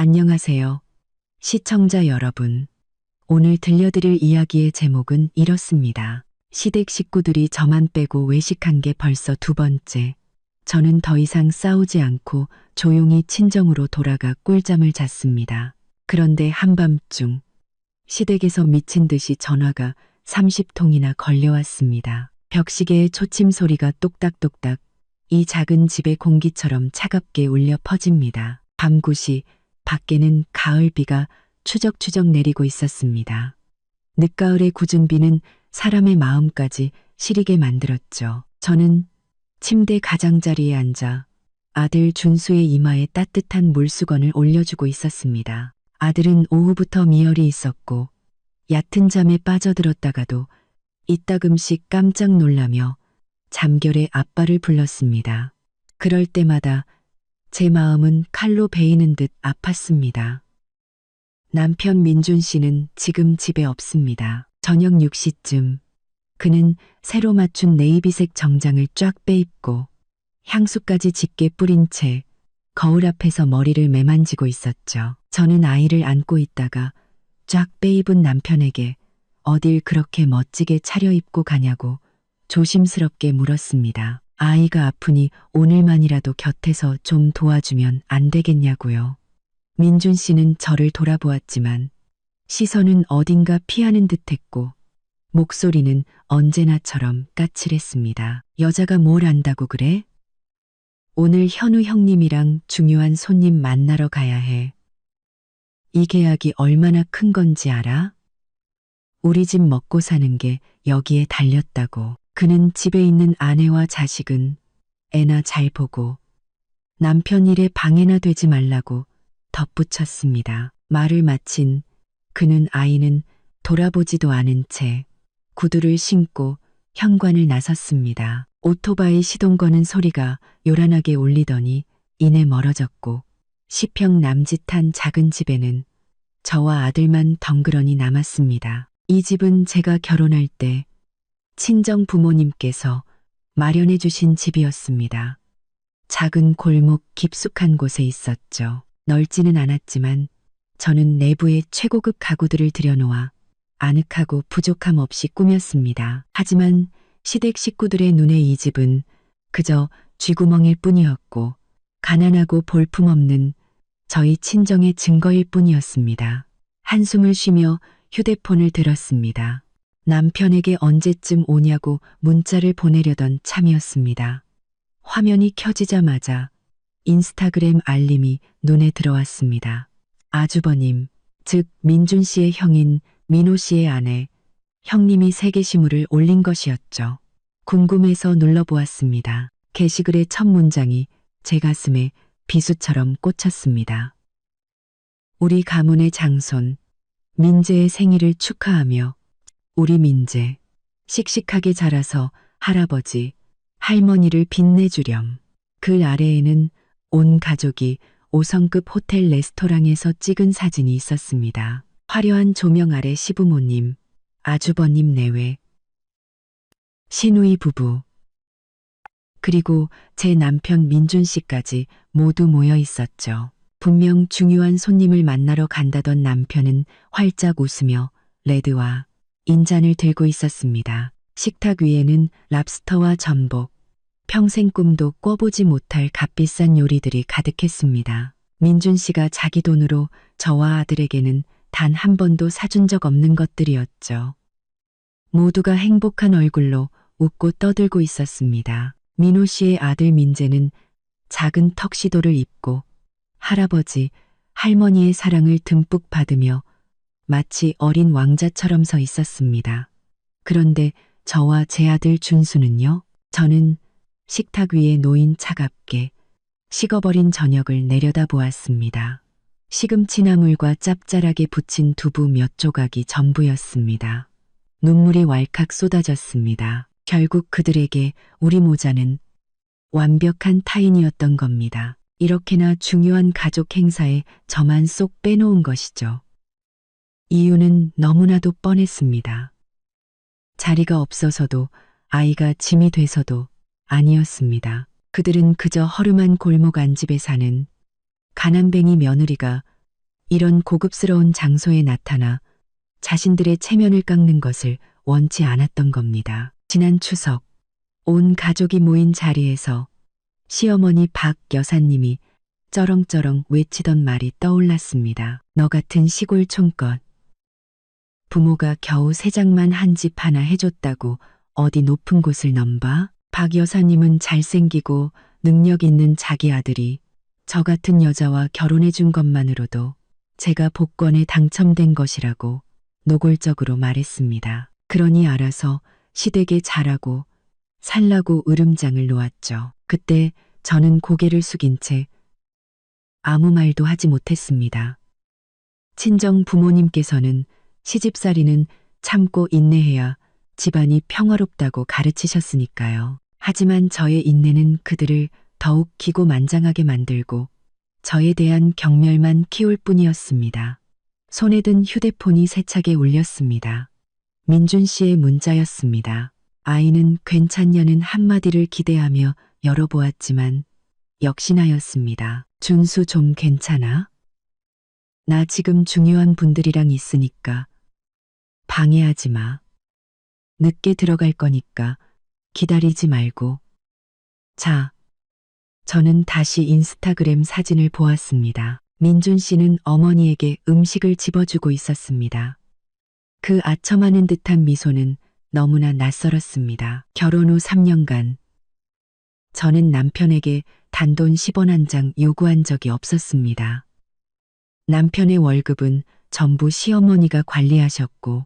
안녕하세요. 시청자 여러분. 오늘 들려드릴 이야기의 제목은 이렇습니다. 시댁 식구들이 저만 빼고 외식한 게 벌써 두 번째. 저는 더 이상 싸우지 않고 조용히 친정으로 돌아가 꿀잠을 잤습니다. 그런데 한밤중 시댁에서 미친 듯이 전화가 30통이나 걸려왔습니다. 벽시계의 초침 소리가 똑딱똑딱 이 작은 집의 공기처럼 차갑게 울려 퍼집니다. 밤 9시 밖에는 가을비가 추적추적 내리고 있었습니다. 늦가을의 굳은 비는 사람의 마음까지 시리게 만들었죠. 저는 침대 가장자리에 앉아 아들 준수의 이마에 따뜻한 물수건을 올려주고 있었습니다. 아들은 오후부터 미열이 있었고 얕은 잠에 빠져들었다가도 이따금씩 깜짝 놀라며 잠결에 아빠를 불렀습니다. 그럴 때마다 제 마음은 칼로 베이는 듯 아팠습니다. 남편 민준 씨는 지금 집에 없습니다. 저녁 6시쯤 그는 새로 맞춘 네이비색 정장을 쫙 빼입고 향수까지 짙게 뿌린 채 거울 앞에서 머리를 매만지고 있었죠. 저는 아이를 안고 있다가 쫙 빼입은 남편에게 어딜 그렇게 멋지게 차려입고 가냐고 조심스럽게 물었습니다. 아이가 아프니 오늘만이라도 곁에서 좀 도와주면 안 되겠냐고요. 민준 씨는 저를 돌아보았지만 시선은 어딘가 피하는 듯했고 목소리는 언제나처럼 까칠했습니다. 여자가 뭘 안다고 그래? 오늘 현우 형님이랑 중요한 손님 만나러 가야 해. 이 계약이 얼마나 큰 건지 알아? 우리 집 먹고 사는 게 여기에 달렸다고. 그는 집에 있는 아내와 자식은 애나 잘 보고 남편 일에 방해나 되지 말라고 덧붙였습니다. 말을 마친 그는 아이는 돌아보지도 않은 채 구두를 신고 현관을 나섰습니다. 오토바이 시동 거는 소리가 요란하게 울리더니 이내 멀어졌고 10평 남짓한 작은 집에는 저와 아들만 덩그러니 남았습니다. 이 집은 제가 결혼할 때 친정 부모님께서 마련해 주신 집이었습니다. 작은 골목 깊숙한 곳에 있었죠. 넓지는 않았지만 저는 내부에 최고급 가구들을 들여놓아 아늑하고 부족함 없이 꾸몄습니다. 하지만 시댁 식구들의 눈에 이 집은 그저 쥐구멍일 뿐이었고 가난하고 볼품없는 저희 친정의 증거일 뿐이었습니다. 한숨을 쉬며 휴대폰을 들었습니다. 남편에게 언제쯤 오냐고 문자를 보내려던 참이었습니다. 화면이 켜지자마자 인스타그램 알림이 눈에 들어왔습니다. 아주버님, 즉 민준 씨의 형인 민호 씨의 아내, 형님이 세계시물을 올린 것이었죠. 궁금해서 눌러보았습니다. 게시글의 첫 문장이 제 가슴에 비수처럼 꽂혔습니다. 우리 가문의 장손, 민재의 생일을 축하하며 우리 민재, 씩씩하게 자라서 할아버지, 할머니를 빛내주렴. 글 아래에는 온 가족이 5성급 호텔 레스토랑에서 찍은 사진이 있었습니다. 화려한 조명 아래 시부모님, 아주버님 내외, 시누이 부부, 그리고 제 남편 민준 씨까지 모두 모여 있었죠. 분명 중요한 손님을 만나러 간다던 남편은 활짝 웃으며 레드와 인잔을 들고 있었습니다. 식탁 위에는 랍스터와 전복, 평생 꿈도 꿔보지 못할 값비싼 요리들이 가득했습니다. 민준 씨가 자기 돈으로 저와 아들에게는 단 한 번도 사준 적 없는 것들이었죠. 모두가 행복한 얼굴로 웃고 떠들고 있었습니다. 민호 씨의 아들 민재는 작은 턱시도를 입고 할아버지, 할머니의 사랑을 듬뿍 받으며 마치 어린 왕자처럼 서 있었습니다. 그런데 저와 제 아들 준수는요? 저는 식탁 위에 놓인 차갑게 식어버린 저녁을 내려다보았습니다. 시금치 나물과 짭짤하게 부친 두부 몇 조각이 전부였습니다. 눈물이 왈칵 쏟아졌습니다. 결국 그들에게 우리 모자는 완벽한 타인이었던 겁니다. 이렇게나 중요한 가족 행사에 저만 쏙 빼놓은 것이죠. 이유는 너무나도 뻔했습니다. 자리가 없어서도 아이가 짐이 돼서도 아니었습니다. 그들은 그저 허름한 골목 안집에 사는 가난뱅이 며느리가 이런 고급스러운 장소에 나타나 자신들의 체면을 깎는 것을 원치 않았던 겁니다. 지난 추석, 온 가족이 모인 자리에서 시어머니 박 여사님이 쩌렁쩌렁 외치던 말이 떠올랐습니다. 너 같은 시골 촌것. 부모가 겨우 세 장만 한 집 하나 해줬다고 어디 높은 곳을 넘봐? 박 여사님은 잘생기고 능력 있는 자기 아들이 저 같은 여자와 결혼해 준 것만으로도 제가 복권에 당첨된 것이라고 노골적으로 말했습니다. 그러니 알아서 시댁에 잘하고 살라고 으름장을 놓았죠. 그때 저는 고개를 숙인 채 아무 말도 하지 못했습니다. 친정 부모님께서는 시집살이는 참고 인내해야 집안이 평화롭다고 가르치셨으니까요. 하지만 저의 인내는 그들을 더욱 기고만장하게 만들고 저에 대한 경멸만 키울 뿐이었습니다. 손에 든 휴대폰이 세차게 울렸습니다. 민준 씨의 문자였습니다. 아이는 괜찮냐는 한마디를 기대하며 열어보았지만 역시나였습니다. 준수 좀 괜찮아? 나 지금 중요한 분들이랑 있으니까 방해하지 마. 늦게 들어갈 거니까 기다리지 말고. 자, 저는 다시 인스타그램 사진을 보았습니다. 민준 씨는 어머니에게 음식을 집어주고 있었습니다. 그 아첨하는 듯한 미소는 너무나 낯설었습니다. 결혼 후 3년간 저는 남편에게 단돈 10원 한 장 요구한 적이 없었습니다. 남편의 월급은 전부 시어머니가 관리하셨고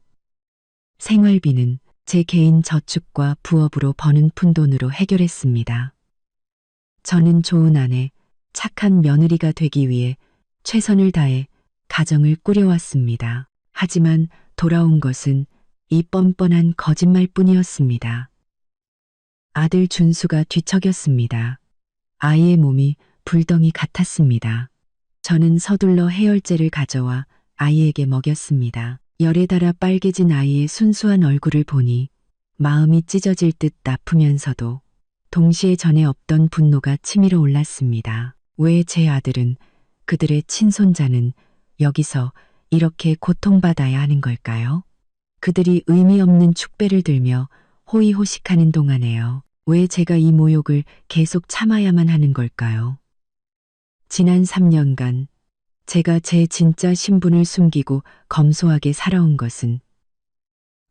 생활비는 제 개인 저축과 부업으로 버는 푼돈으로 해결했습니다. 저는 좋은 아내, 착한 며느리가 되기 위해 최선을 다해 가정을 꾸려왔습니다. 하지만 돌아온 것은 이 뻔뻔한 거짓말뿐이었습니다. 아들 준수가 뒤척였습니다. 아이의 몸이 불덩이 같았습니다. 저는 서둘러 해열제를 가져와 아이에게 먹였습니다. 열에 달아 빨개진 아이의 순수한 얼굴을 보니 마음이 찢어질 듯 아프면서도 동시에 전에 없던 분노가 치밀어 올랐습니다. 왜 제 아들은, 그들의 친손자는 여기서 이렇게 고통받아야 하는 걸까요? 그들이 의미 없는 축배를 들며 호의호식하는 동안에요. 왜 제가 이 모욕을 계속 참아야만 하는 걸까요? 지난 3년간 제가 제 진짜 신분을 숨기고 검소하게 살아온 것은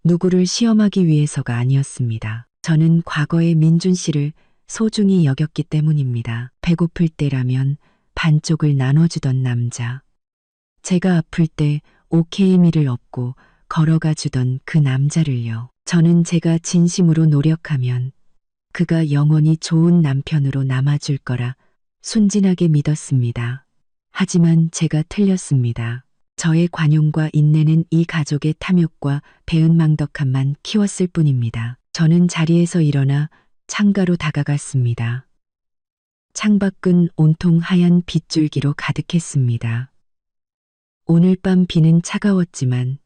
누구를 시험하기 위해서가 아니었습니다. 저는 과거의 민준 씨를 소중히 여겼기 때문입니다. 배고플 때라면 반쪽을 나눠주던 남자. 제가 아플 때 오케이미를 업고 걸어가 주던 그 남자를요. 저는 제가 진심으로 노력하면 그가 영원히 좋은 남편으로 남아줄 거라 순진하게 믿었습니다. 하지만 제가 틀렸습니다. 저의 관용과 인내는 이 가족의 탐욕과 배은망덕함만 키웠을 뿐입니다. 저는 자리에서 일어나 창가로 다가갔습니다. 창밖은 온통 하얀 빗줄기로 가득했습니다. 오늘 밤 비는 차가웠지만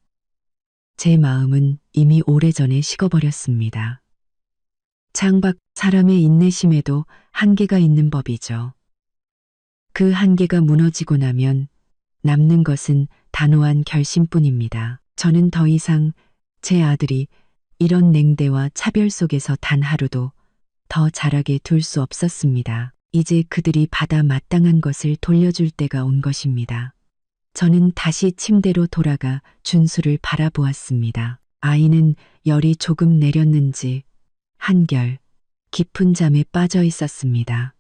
제 마음은 이미 오래전에 식어버렸습니다. 창밖 사람의 인내심에도 한계가 있는 법이죠. 그 한계가 무너지고 나면 남는 것은 단호한 결심뿐입니다. 저는 더 이상 제 아들이 이런 냉대와 차별 속에서 단 하루도 더 자라게 둘 수 없었습니다. 이제 그들이 받아 마땅한 것을 돌려줄 때가 온 것입니다. 저는 다시 침대로 돌아가 준수를 바라보았습니다. 아이는 열이 조금 내렸는지 한결 깊은 잠에 빠져 있었습니다.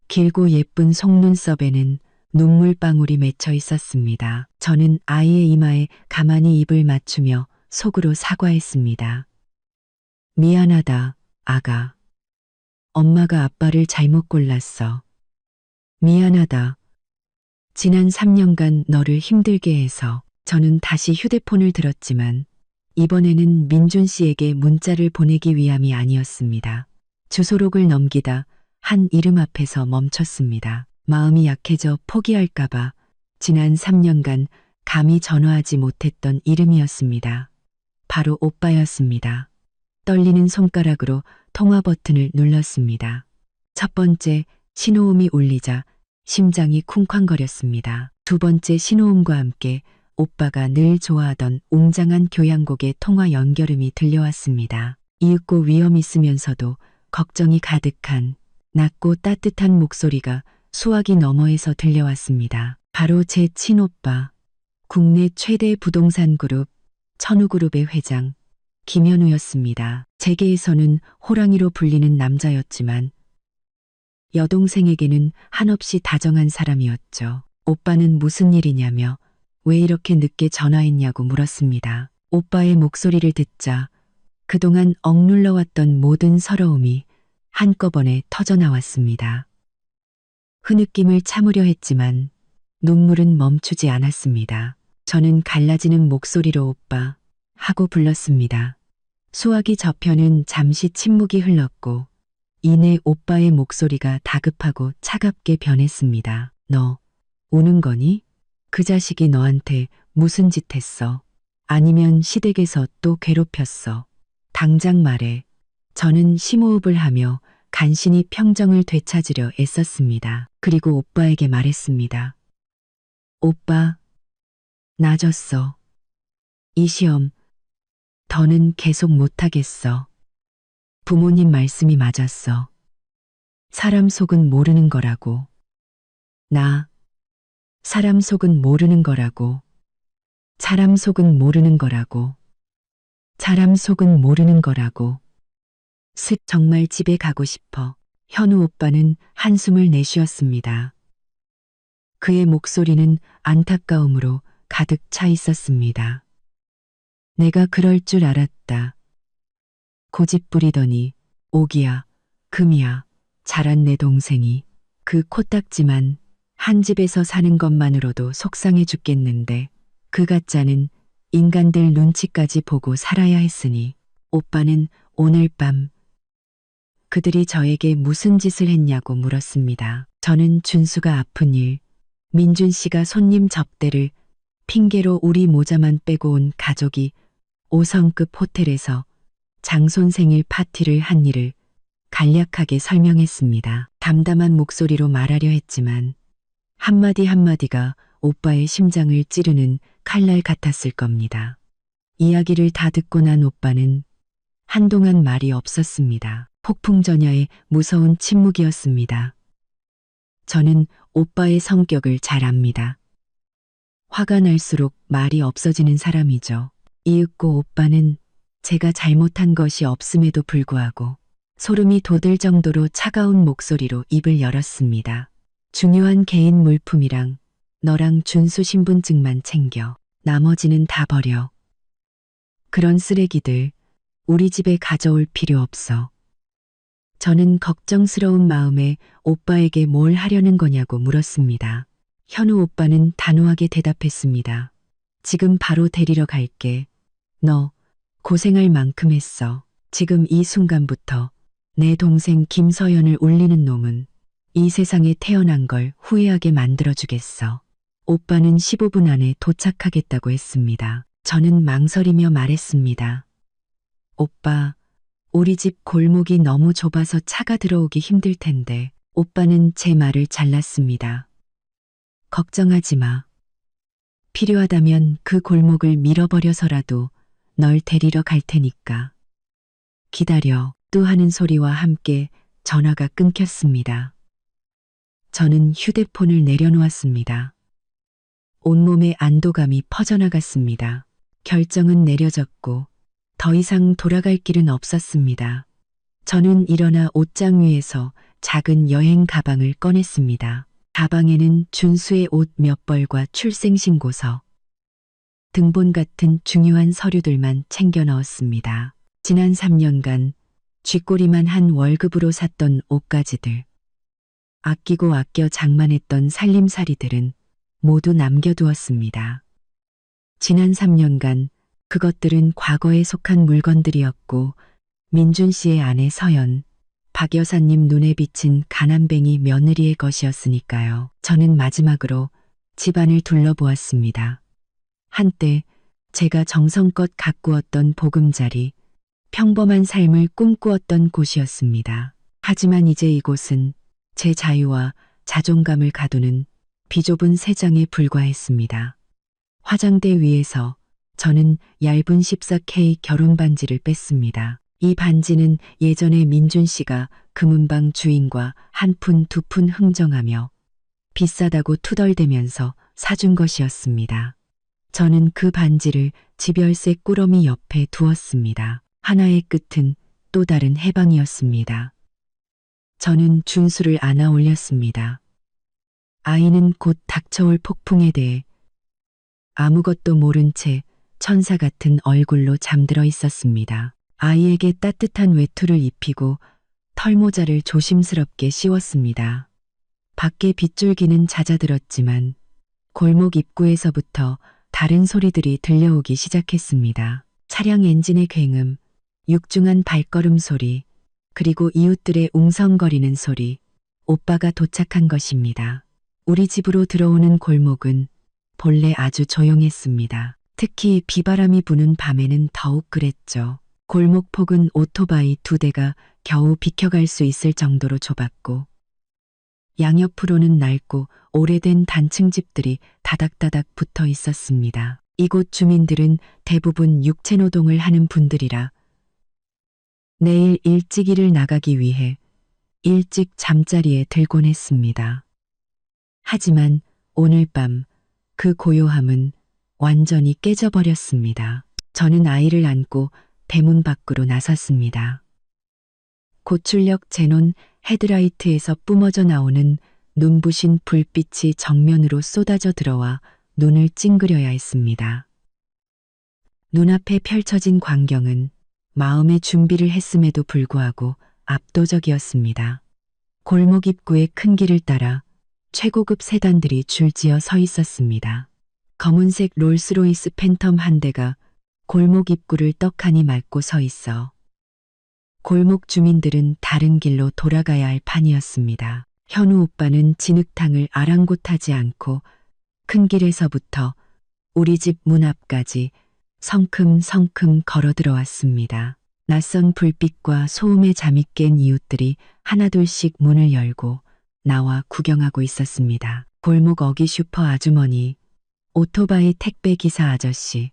길고 예쁜 속눈썹에는 눈물방울이 맺혀 있었습니다. 저는 아이의 이마에 가만히 입을 맞추며 속으로 사과했습니다. 미안하다, 아가. 엄마가 아빠를 잘못 골랐어. 미안하다. 지난 3년간 너를 힘들게 해서. 저는 다시 휴대폰을 들었지만 이번에는 민준 씨에게 문자를 보내기 위함이 아니었습니다. 주소록을 넘기다 한 이름 앞에서 멈췄습니다. 마음이 약해져 포기할까봐 지난 3년간 감히 전화하지 못했던 이름이었습니다. 바로 오빠였습니다. 떨리는 손가락으로 통화 버튼을 눌렀습니다. 첫 번째 신호음이 울리자 심장이 쿵쾅거렸습니다. 두 번째 신호음과 함께 오빠가 늘 좋아하던 웅장한 교향곡의 통화 연결음이 들려왔습니다. 이윽고 위험 있으면서도 걱정이 가득한 낮고 따뜻한 목소리가 수화기 너머에서 들려왔습니다. 바로 제 친오빠, 국내 최대 부동산 그룹 천우그룹의 회장 김현우였습니다. 제게에서는 호랑이로 불리는 남자였지만 여동생에게는 한없이 다정한 사람이었죠. 오빠는 무슨 일이냐며 왜 이렇게 늦게 전화했냐고 물었습니다. 오빠의 목소리를 듣자 그동안 억눌러왔던 모든 서러움이 한꺼번에 터져나왔습니다. 흐느낌을 참으려 했지만 눈물은 멈추지 않았습니다. 저는 갈라지는 목소리로 오빠 하고 불렀습니다. 수화기 저편은 잠시 침묵이 흘렀고 이내 오빠의 목소리가 다급하고 차갑게 변했습니다. 너 우는 거니? 그 자식이 너한테 무슨 짓 했어? 아니면 시댁에서 또 괴롭혔어? 당장 말해. 저는 심호흡을 하며 간신히 평정을 되찾으려 애썼습니다. 그리고 오빠에게 말했습니다. 오빠, 나 졌어. 이 시험 더는 계속 못하겠어. 부모님 말씀이 맞았어. 사람 속은 모르는 거라고. 사람 속은 모르는 거라고. 사람 속은 모르는 거라고. 사람 속은 모르는 거라고. 정말 집에 가고 싶어. 현우 오빠는 한숨을 내쉬었습니다. 그의 목소리는 안타까움으로 가득 차 있었습니다. 내가 그럴 줄 알았다. 고집 부리더니 오기야, 금이야, 자란 내 동생이 그 코딱지만 한 집에서 사는 것만으로도 속상해 죽겠는데 그 가짜는 인간들 눈치까지 보고 살아야 했으니 오빠는 오늘 밤 그들이 저에게 무슨 짓을 했냐고 물었습니다. 저는 준수가 아픈 일, 민준 씨가 손님 접대를 핑계로 우리 모자만 빼고 온 가족이 5성급 호텔에서 장손 생일 파티를 한 일을 간략하게 설명했습니다. 담담한 목소리로 말하려 했지만 한마디 한마디가 오빠의 심장을 찌르는 칼날 같았을 겁니다. 이야기를 다 듣고 난 오빠는 한동안 말이 없었습니다. 폭풍전야의 무서운 침묵이었습니다. 저는 오빠의 성격을 잘 압니다. 화가 날수록 말이 없어지는 사람이죠. 이윽고 오빠는 제가 잘못한 것이 없음에도 불구하고 소름이 돋을 정도로 차가운 목소리로 입을 열었습니다. 중요한 개인 물품이랑 너랑 준수 신분증만 챙겨. 나머지는 다 버려. 그런 쓰레기들 우리 집에 가져올 필요 없어. 저는 걱정스러운 마음에 오빠에게 뭘 하려는 거냐고 물었습니다. 현우 오빠는 단호하게 대답했습니다. 지금 바로 데리러 갈게. 너 고생할 만큼 했어. 지금 이 순간부터 내 동생 김서연을 울리는 놈은 이 세상에 태어난 걸 후회하게 만들어주겠어. 오빠는 15분 안에 도착하겠다고 했습니다. 저는 망설이며 말했습니다. 오빠, 우리 집 골목이 너무 좁아서 차가 들어오기 힘들 텐데. 오빠는 제 말을 잘랐습니다. 걱정하지 마. 필요하다면 그 골목을 밀어버려서라도 널 데리러 갈 테니까. 기다려. 또 하는 소리와 함께 전화가 끊겼습니다. 저는 휴대폰을 내려놓았습니다. 온몸에 안도감이 퍼져나갔습니다. 결정은 내려졌고 더 이상 돌아갈 길은 없었습니다. 저는 일어나 옷장 위에서 작은 여행 가방을 꺼냈습니다. 가방에는 준수의 옷 몇 벌과 출생신고서, 등본 같은 중요한 서류들만 챙겨 넣었습니다. 지난 3년간 쥐꼬리만 한 월급으로 샀던 옷가지들, 아끼고 아껴 장만했던 살림살이들은 모두 남겨두었습니다. 지난 3년간 그것들은 과거에 속한 물건들이었고 민준 씨의 아내 서연, 박 여사님 눈에 비친 가난뱅이 며느리의 것이었으니까요. 저는 마지막으로 집안을 둘러보았습니다. 한때 제가 정성껏 가꾸었던 보금자리, 평범한 삶을 꿈꾸었던 곳이었습니다. 하지만 이제 이곳은 제 자유와 자존감을 가두는 비좁은 세 장에 불과했습니다. 화장대 위에서 저는 얇은 14K 결혼 반지를 뺐습니다. 이 반지는 예전에 민준 씨가 금은방 주인과 한 푼 두 푼 흥정하며 비싸다고 투덜대면서 사준 것이었습니다. 저는 그 반지를 집열쇠 꾸러미 옆에 두었습니다. 하나의 끝은 또 다른 해방이었습니다. 저는 준수를 안아 올렸습니다. 아이는 곧 닥쳐올 폭풍에 대해 아무것도 모른 채 천사 같은 얼굴로 잠들어 있었습니다. 아이에게 따뜻한 외투를 입히고 털모자를 조심스럽게 씌웠습니다. 밖에 빗줄기는 잦아들었지만 골목 입구에서부터 다른 소리들이 들려오기 시작했습니다. 차량 엔진의 굉음, 육중한 발걸음 소리, 그리고 이웃들의 웅성거리는 소리, 오빠가 도착한 것입니다. 우리 집으로 들어오는 골목은 본래 아주 조용했습니다. 특히 비바람이 부는 밤에는 더욱 그랬죠. 골목폭은 오토바이 2대가 겨우 비켜갈 수 있을 정도로 좁았고 양옆으로는 낡고 오래된 단층 집들이 다닥다닥 붙어 있었습니다. 이곳 주민들은 대부분 육체노동을 하는 분들이라 내일 일찍 일을 나가기 위해 일찍 잠자리에 들곤 했습니다. 하지만 오늘 밤 그 고요함은 완전히 깨져버렸습니다. 저는 아이를 안고 대문 밖으로 나섰습니다. 고출력 제논 헤드라이트에서 뿜어져 나오는 눈부신 불빛이 정면으로 쏟아져 들어와 눈을 찡그려야 했습니다. 눈앞에 펼쳐진 광경은 마음의 준비를 했음에도 불구하고 압도적이었습니다. 골목 입구의 큰 길을 따라 최고급 세단들이 줄지어 서 있었습니다. 검은색 롤스로이스 팬텀 한 대가 골목 입구를 떡하니 막고 서 있어 골목 주민들은 다른 길로 돌아가야 할 판이었습니다. 현우 오빠는 진흙탕을 아랑곳하지 않고 큰 길에서부터 우리 집 문 앞까지 성큼성큼 걸어 들어왔습니다. 낯선 불빛과 소음에 잠이 깬 이웃들이 하나둘씩 문을 열고 나와 구경하고 있었습니다. 골목 어기 슈퍼 아주머니, 오토바이 택배 기사 아저씨,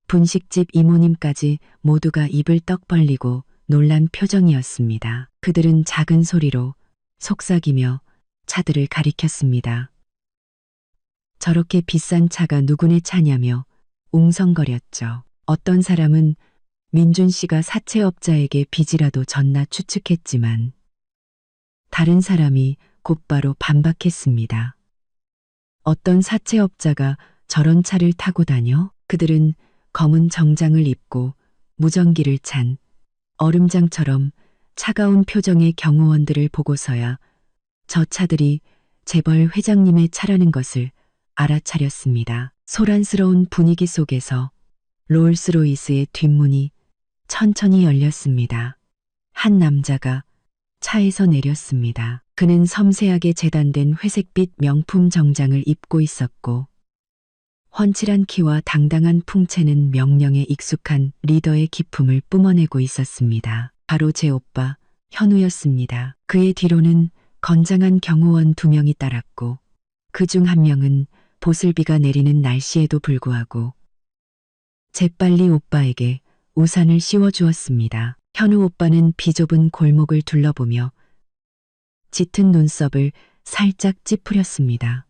분식집 이모님까지 모두가 입을 떡 벌리고 놀란 표정이었습니다. 그들은 작은 소리로 속삭이며 차들을 가리켰습니다. 저렇게 비싼 차가 누구네 차냐며 웅성거렸죠. 어떤 사람은 민준 씨가 사채업자에게 빚이라도 졌나 추측했지만 다른 사람이 곧바로 반박했습니다. 어떤 사채업자가 저런 차를 타고 다녀? 그들은 검은 정장을 입고 무전기를 찬 얼음장처럼 차가운 표정의 경호원들을 보고서야 저 차들이 재벌 회장님의 차라는 것을 알아차렸습니다. 소란스러운 분위기 속에서 롤스로이스의 뒷문이 천천히 열렸습니다. 한 남자가 차에서 내렸습니다. 그는 섬세하게 재단된 회색빛 명품 정장을 입고 있었고 훤칠한 키와 당당한 풍채는 명령에 익숙한 리더의 기품을 뿜어내고 있었습니다. 바로 제 오빠 현우였습니다. 그의 뒤로는 건장한 경호원 2명이 따랐고 그중 한 명은 보슬비가 내리는 날씨에도 불구하고 재빨리 오빠에게 우산을 씌워주었습니다. 현우 오빠는 비좁은 골목을 둘러보며 짙은 눈썹을 살짝 찌푸렸습니다.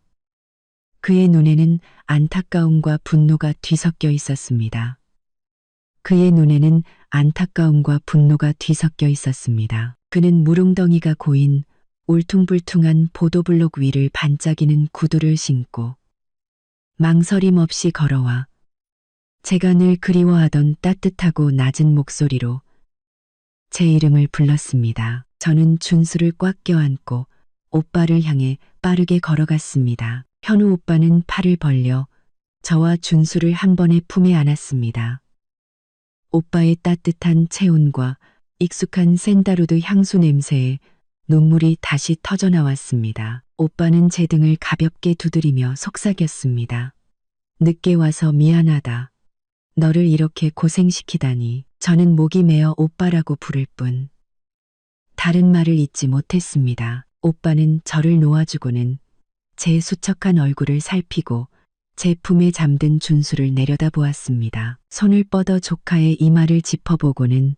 그의 눈에는 안타까움과 분노가 뒤섞여 있었습니다. 그는 무릉덩이가 고인 울퉁불퉁한 보도블록 위를 반짝이는 구두를 신고 망설임 없이 걸어와 제가 늘 그리워하던 따뜻하고 낮은 목소리로 제 이름을 불렀습니다. 저는 준수를 꽉 껴안고 오빠를 향해 빠르게 걸어갔습니다. 현우 오빠는 팔을 벌려 저와 준수를 한 번에 품에 안았습니다. 오빠의 따뜻한 체온과 익숙한 샌다루드 향수 냄새에 눈물이 다시 터져나왔습니다. 오빠는 제 등을 가볍게 두드리며 속삭였습니다. 늦게 와서 미안하다. 너를 이렇게 고생시키다니. 저는 목이 메어 오빠라고 부를 뿐 다른 말을 잊지 못했습니다. 오빠는 저를 놓아주고는 제 수척한 얼굴을 살피고 제 품에 잠든 준수를 내려다보았습니다. 손을 뻗어 조카의 이마를 짚어보고는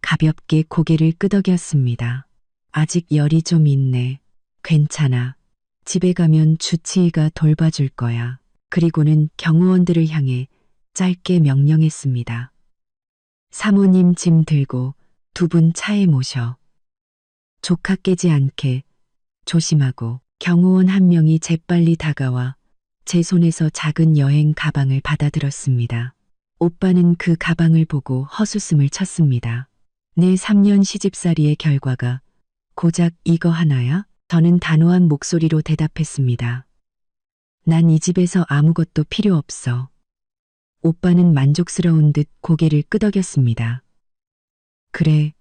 가볍게 고개를 끄덕였습니다. 아직 열이 좀 있네. 괜찮아. 집에 가면 주치의가 돌봐줄 거야. 그리고는 경호원들을 향해 짧게 명령했습니다. 사모님 짐 들고 두 분 차에 모셔. 조카 깨지 않게 조심하고. 경호원 한 명이 재빨리 다가와 제 손에서 작은 여행 가방을 받아들었습니다. 오빠는 그 가방을 보고 헛웃음을 쳤습니다. 내 3년 시집살이의 결과가 고작 이거 하나야? 저는 단호한 목소리로 대답했습니다. 난 이 집에서 아무것도 필요 없어. 오빠는 만족스러운 듯 고개를 끄덕였습니다. 그래,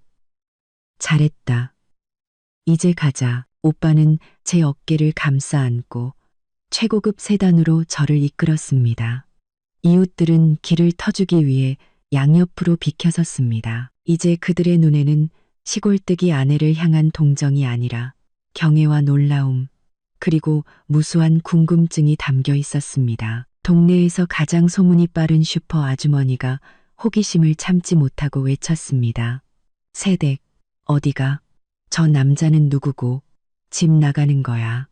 잘했다. 이제 가자. 오빠는 제 어깨를 감싸 안고 최고급 세단으로 저를 이끌었습니다. 이웃들은 길을 터주기 위해 양옆으로 비켜섰습니다. 이제 그들의 눈에는 시골뜨기 아내를 향한 동정이 아니라 경애와 놀라움, 그리고 무수한 궁금증이 담겨 있었습니다. 동네에서 가장 소문이 빠른 슈퍼 아주머니가 호기심을 참지 못하고 외쳤습니다. 세댁, 어디가? 저 남자는 누구고? 집 나가는 거야.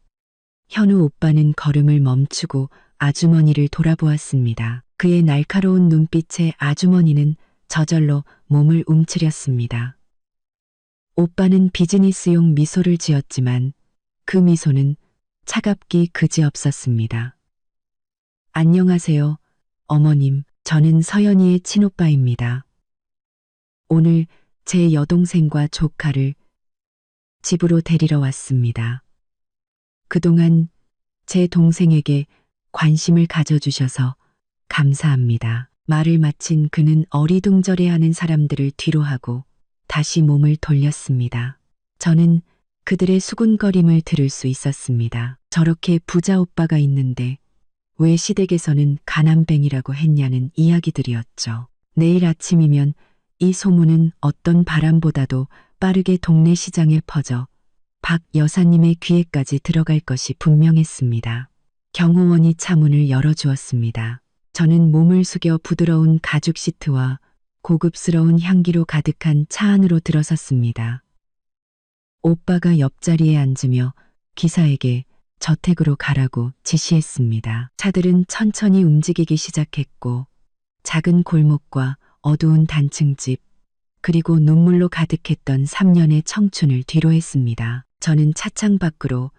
현우 오빠는 걸음을 멈추고 아주머니를 돌아보았습니다. 그의 날카로운 눈빛에 아주머니는 저절로 몸을 움츠렸습니다. 오빠는 비즈니스용 미소를 지었지만 그 미소는 차갑기 그지없었습니다. 안녕하세요, 어머님. 저는 서연이의 친오빠입니다. 오늘 제 여동생과 조카를 집으로 데리러 왔습니다. 그동안 제 동생에게 관심을 가져주셔서 감사합니다. 말을 마친 그는 어리둥절해하는 사람들을 뒤로하고 다시 몸을 돌렸습니다. 저는 그들의 수군거림을 들을 수 있었습니다. 저렇게 부자 오빠가 있는데 왜 시댁에서는 가난뱅이라고 했냐는 이야기들이었죠. 내일 아침이면 이 소문은 어떤 바람보다도 빠르게 동네 시장에 퍼져 박 여사님의 귀에까지 들어갈 것이 분명했습니다. 경호원이 차 문을 열어주었습니다. 저는 몸을 숙여 부드러운 가죽 시트와 고급스러운 향기로 가득한 차 안으로 들어섰습니다. 오빠가 옆자리에 앉으며 기사에게 저택으로 가라고 지시했습니다. 차들은 천천히 움직이기 시작했고 작은 골목과 어두운 단층집, 그리고 눈물로 가득했던 3년의 청춘을 뒤로했습니다. 저는 차창 밖으로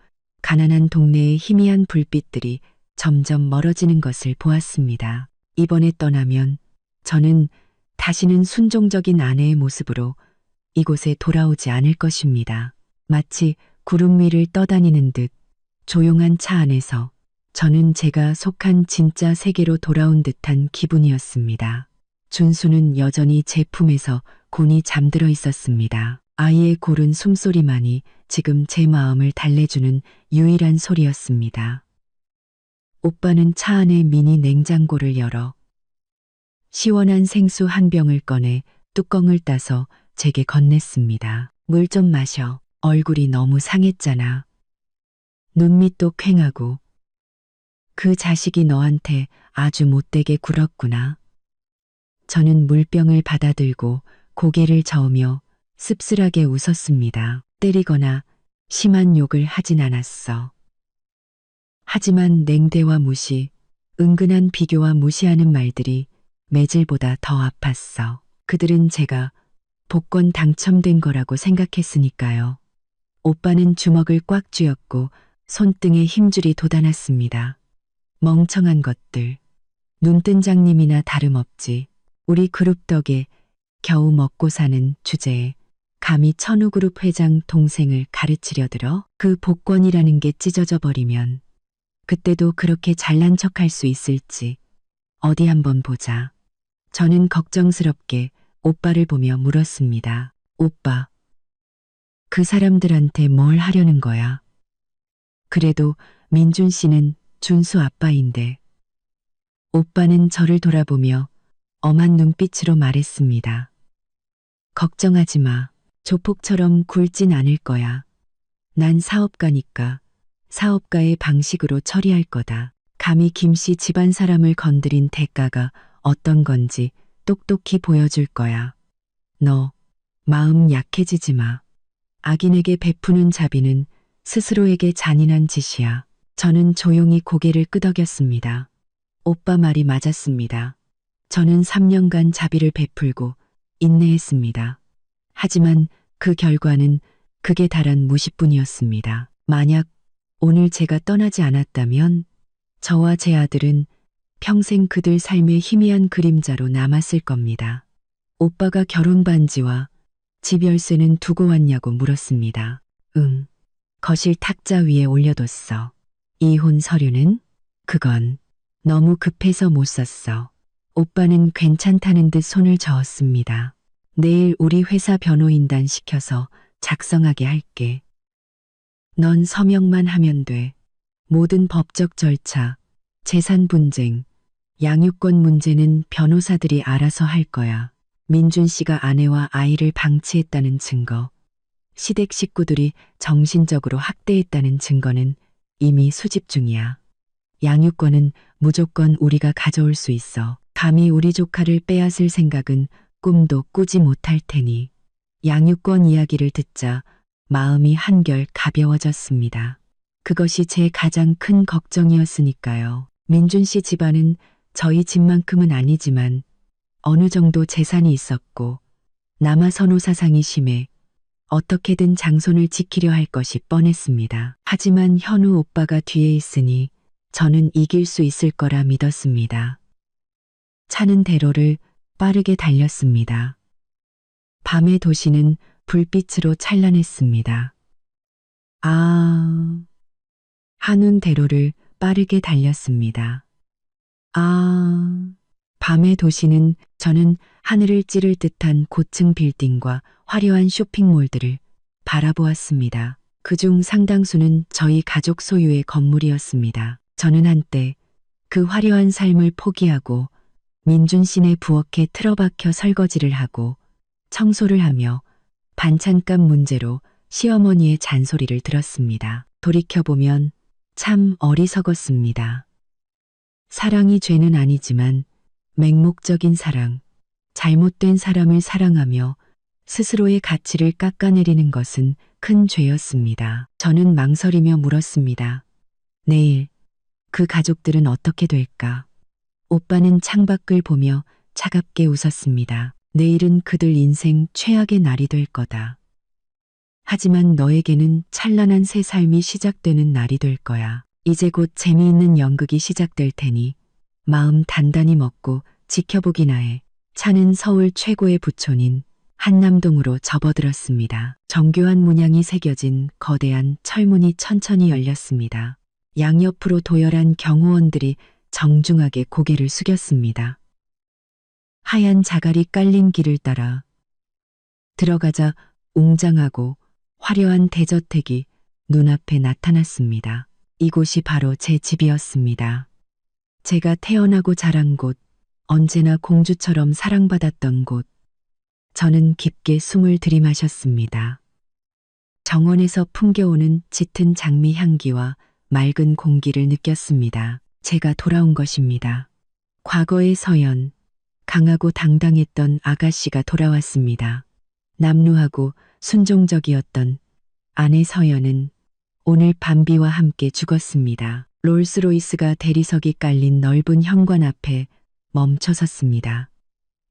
가난한 동네의 희미한 불빛들이 점점 멀어지는 것을 보았습니다. 이번에 떠나면 저는 다시는 순종적인 아내의 모습으로 이곳에 돌아오지 않을 것입니다. 마치 구름 위를 떠다니는 듯 조용한 차 안에서 저는 제가 속한 진짜 세계로 돌아온 듯한 기분이었습니다. 준수는 여전히 제 품에서 곤히 잠들어 있었습니다. 아이의 고른 숨소리만이 지금 제 마음을 달래주는 유일한 소리였습니다. 오빠는 차 안의 미니 냉장고를 열어 시원한 생수 한 병을 꺼내 뚜껑을 따서 제게 건넸습니다. 물 좀 마셔. 얼굴이 너무 상했잖아. 눈밑도 퀭하고. 그 자식이 너한테 아주 못되게 굴었구나. 저는 물병을 받아들고 고개를 저으며 씁쓸하게 웃었습니다. 때리거나 심한 욕을 하진 않았어. 하지만 냉대와 무시, 은근한 비교와 무시하는 말들이 매질보다 더 아팠어. 그들은 제가 복권 당첨된 거라고 생각했으니까요. 오빠는 주먹을 꽉 쥐었고 손등에 힘줄이 돋아났습니다. 멍청한 것들. 눈뜬장님이나 다름없지. 우리 그룹 덕에 겨우 먹고 사는 주제에 감히 천우그룹 회장 동생을 가르치려 들어? 그 복권이라는 게 찢어져 버리면 그때도 그렇게 잘난 척할 수 있을지 어디 한번 보자. 저는 걱정스럽게 오빠를 보며 물었습니다. 오빠, 그 사람들한테 뭘 하려는 거야? 그래도 민준 씨는 준수 아빠인데. 오빠는 저를 돌아보며 엄한 눈빛으로 말했습니다. 걱정하지 마. 조폭처럼 굴진 않을 거야. 난 사업가니까 사업가의 방식으로 처리할 거다. 감히 김씨 집안 사람을 건드린 대가가 어떤 건지 똑똑히 보여줄 거야. 너 마음 약해지지 마. 악인에게 베푸는 자비는 스스로에게 잔인한 짓이야. 저는 조용히 고개를 끄덕였습니다. 오빠 말이 맞았습니다. 저는 3년간 자비를 베풀고 인내했습니다. 하지만 그 결과는 극에 달한 무시뿐이었습니다. 만약 오늘 제가 떠나지 않았다면 저와 제 아들은 평생 그들 삶의 희미한 그림자로 남았을 겁니다. 오빠가 결혼 반지와 집 열쇠는 두고 왔냐고 물었습니다. 응. 거실 탁자 위에 올려뒀어. 이혼 서류는? 그건 너무 급해서 못 썼어. 오빠는 괜찮다는 듯 손을 저었습니다. 내일 우리 회사 변호인단 시켜서 작성하게 할게. 넌 서명만 하면 돼. 모든 법적 절차, 재산 분쟁, 양육권 문제는 변호사들이 알아서 할 거야. 민준 씨가 아내와 아이를 방치했다는 증거, 시댁 식구들이 정신적으로 학대했다는 증거는 이미 수집 중이야. 양육권은 무조건 우리가 가져올 수 있어. 감히 우리 조카를 빼앗을 생각은 꿈도 꾸지 못할 테니. 양육권 이야기를 듣자 마음이 한결 가벼워졌습니다. 그것이 제 가장 큰 걱정이었으니까요. 민준 씨 집안은 저희 집만큼은 아니지만 어느 정도 재산이 있었고 남아 선호 사상이 심해 어떻게든 장손을 지키려 할 것이 뻔했습니다. 하지만 현우 오빠가 뒤에 있으니 저는 이길 수 있을 거라 믿었습니다. 차는 대로를 빠르게 달렸습니다. 밤의 도시는 불빛으로 찬란했습니다. 한운 대로를 빠르게 달렸습니다. 밤의 도시는 저는 하늘을 찌를 듯한 고층 빌딩과 화려한 쇼핑몰들을 바라보았습니다. 그중 상당수는 저희 가족 소유의 건물이었습니다. 저는 한때 그 화려한 삶을 포기하고 민준 씨네 부엌에 틀어박혀 설거지를 하고 청소를 하며 반찬값 문제로 시어머니의 잔소리를 들었습니다. 돌이켜보면 참 어리석었습니다. 사랑이 죄는 아니지만 맹목적인 사랑, 잘못된 사람을 사랑하며 스스로의 가치를 깎아내리는 것은 큰 죄였습니다. 저는 망설이며 물었습니다. 내일 그 가족들은 어떻게 될까? 오빠는 창밖을 보며 차갑게 웃었습니다. 내일은 그들 인생 최악의 날이 될 거다. 하지만 너에게는 찬란한 새 삶이 시작되는 날이 될 거야. 이제 곧 재미있는 연극이 시작될 테니 마음 단단히 먹고 지켜보기나 해. 차는 서울 최고의 부촌인 한남동으로 접어들었습니다. 정교한 문양이 새겨진 거대한 철문이 천천히 열렸습니다. 양옆으로 도열한 경호원들이 정중하게 고개를 숙였습니다. 하얀 자갈이 깔린 길을 따라 들어가자 웅장하고 화려한 대저택이 눈앞에 나타났습니다. 이곳이 바로 제 집이었습니다. 제가 태어나고 자란 곳, 언제나 공주처럼 사랑받았던 곳. 저는 깊게 숨을 들이마셨습니다. 정원에서 풍겨오는 짙은 장미 향기와 맑은 공기를 느꼈습니다. 제가 돌아온 것입니다. 과거의 서연, 강하고 당당했던 아가씨가 돌아왔습니다. 남루하고 순종적이었던 아내 서연은 오늘 밤비와 함께 죽었습니다. 롤스로이스가 대리석이 깔린 넓은 현관 앞에 멈춰섰습니다.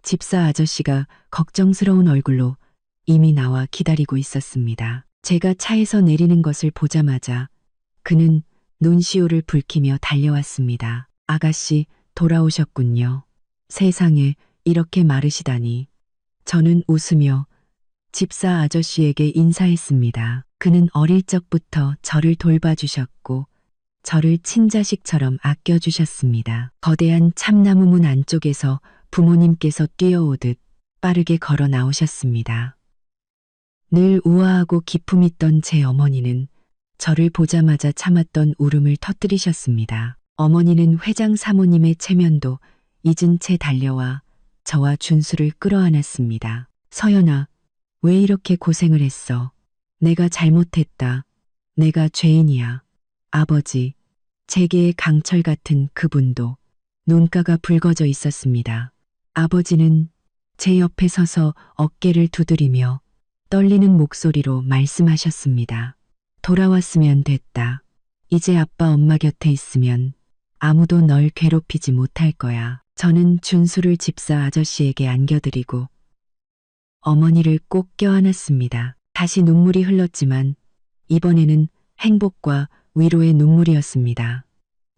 집사 아저씨가 걱정스러운 얼굴로 이미 나와 기다리고 있었습니다. 제가 차에서 내리는 것을 보자마자 그는 눈시울을 붉히며 달려왔습니다. 아가씨, 돌아오셨군요. 세상에 이렇게 마르시다니. 저는 웃으며 집사 아저씨에게 인사했습니다. 그는 어릴 적부터 저를 돌봐주셨고 저를 친자식처럼 아껴주셨습니다. 거대한 참나무 문 안쪽에서 부모님께서 뛰어오듯 빠르게 걸어 나오셨습니다. 늘 우아하고 기품 있던 제 어머니는 저를 보자마자 참았던 울음을 터뜨리셨습니다. 어머니는 회장 사모님의 체면도 잊은 채 달려와 저와 준수를 끌어안았습니다. 서연아, 왜 이렇게 고생을 했어? 내가 잘못했다. 내가 죄인이야. 아버지, 제게의 강철 같은 그분도 눈가가 붉어져 있었습니다. 아버지는 제 옆에 서서 어깨를 두드리며 떨리는 목소리로 말씀하셨습니다. 돌아왔으면 됐다. 이제 아빠 엄마 곁에 있으면 아무도 널 괴롭히지 못할 거야. 저는 준수를 집사 아저씨에게 안겨드리고 어머니를 꼭 껴안았습니다. 다시 눈물이 흘렀지만 이번에는 행복과 위로의 눈물이었습니다.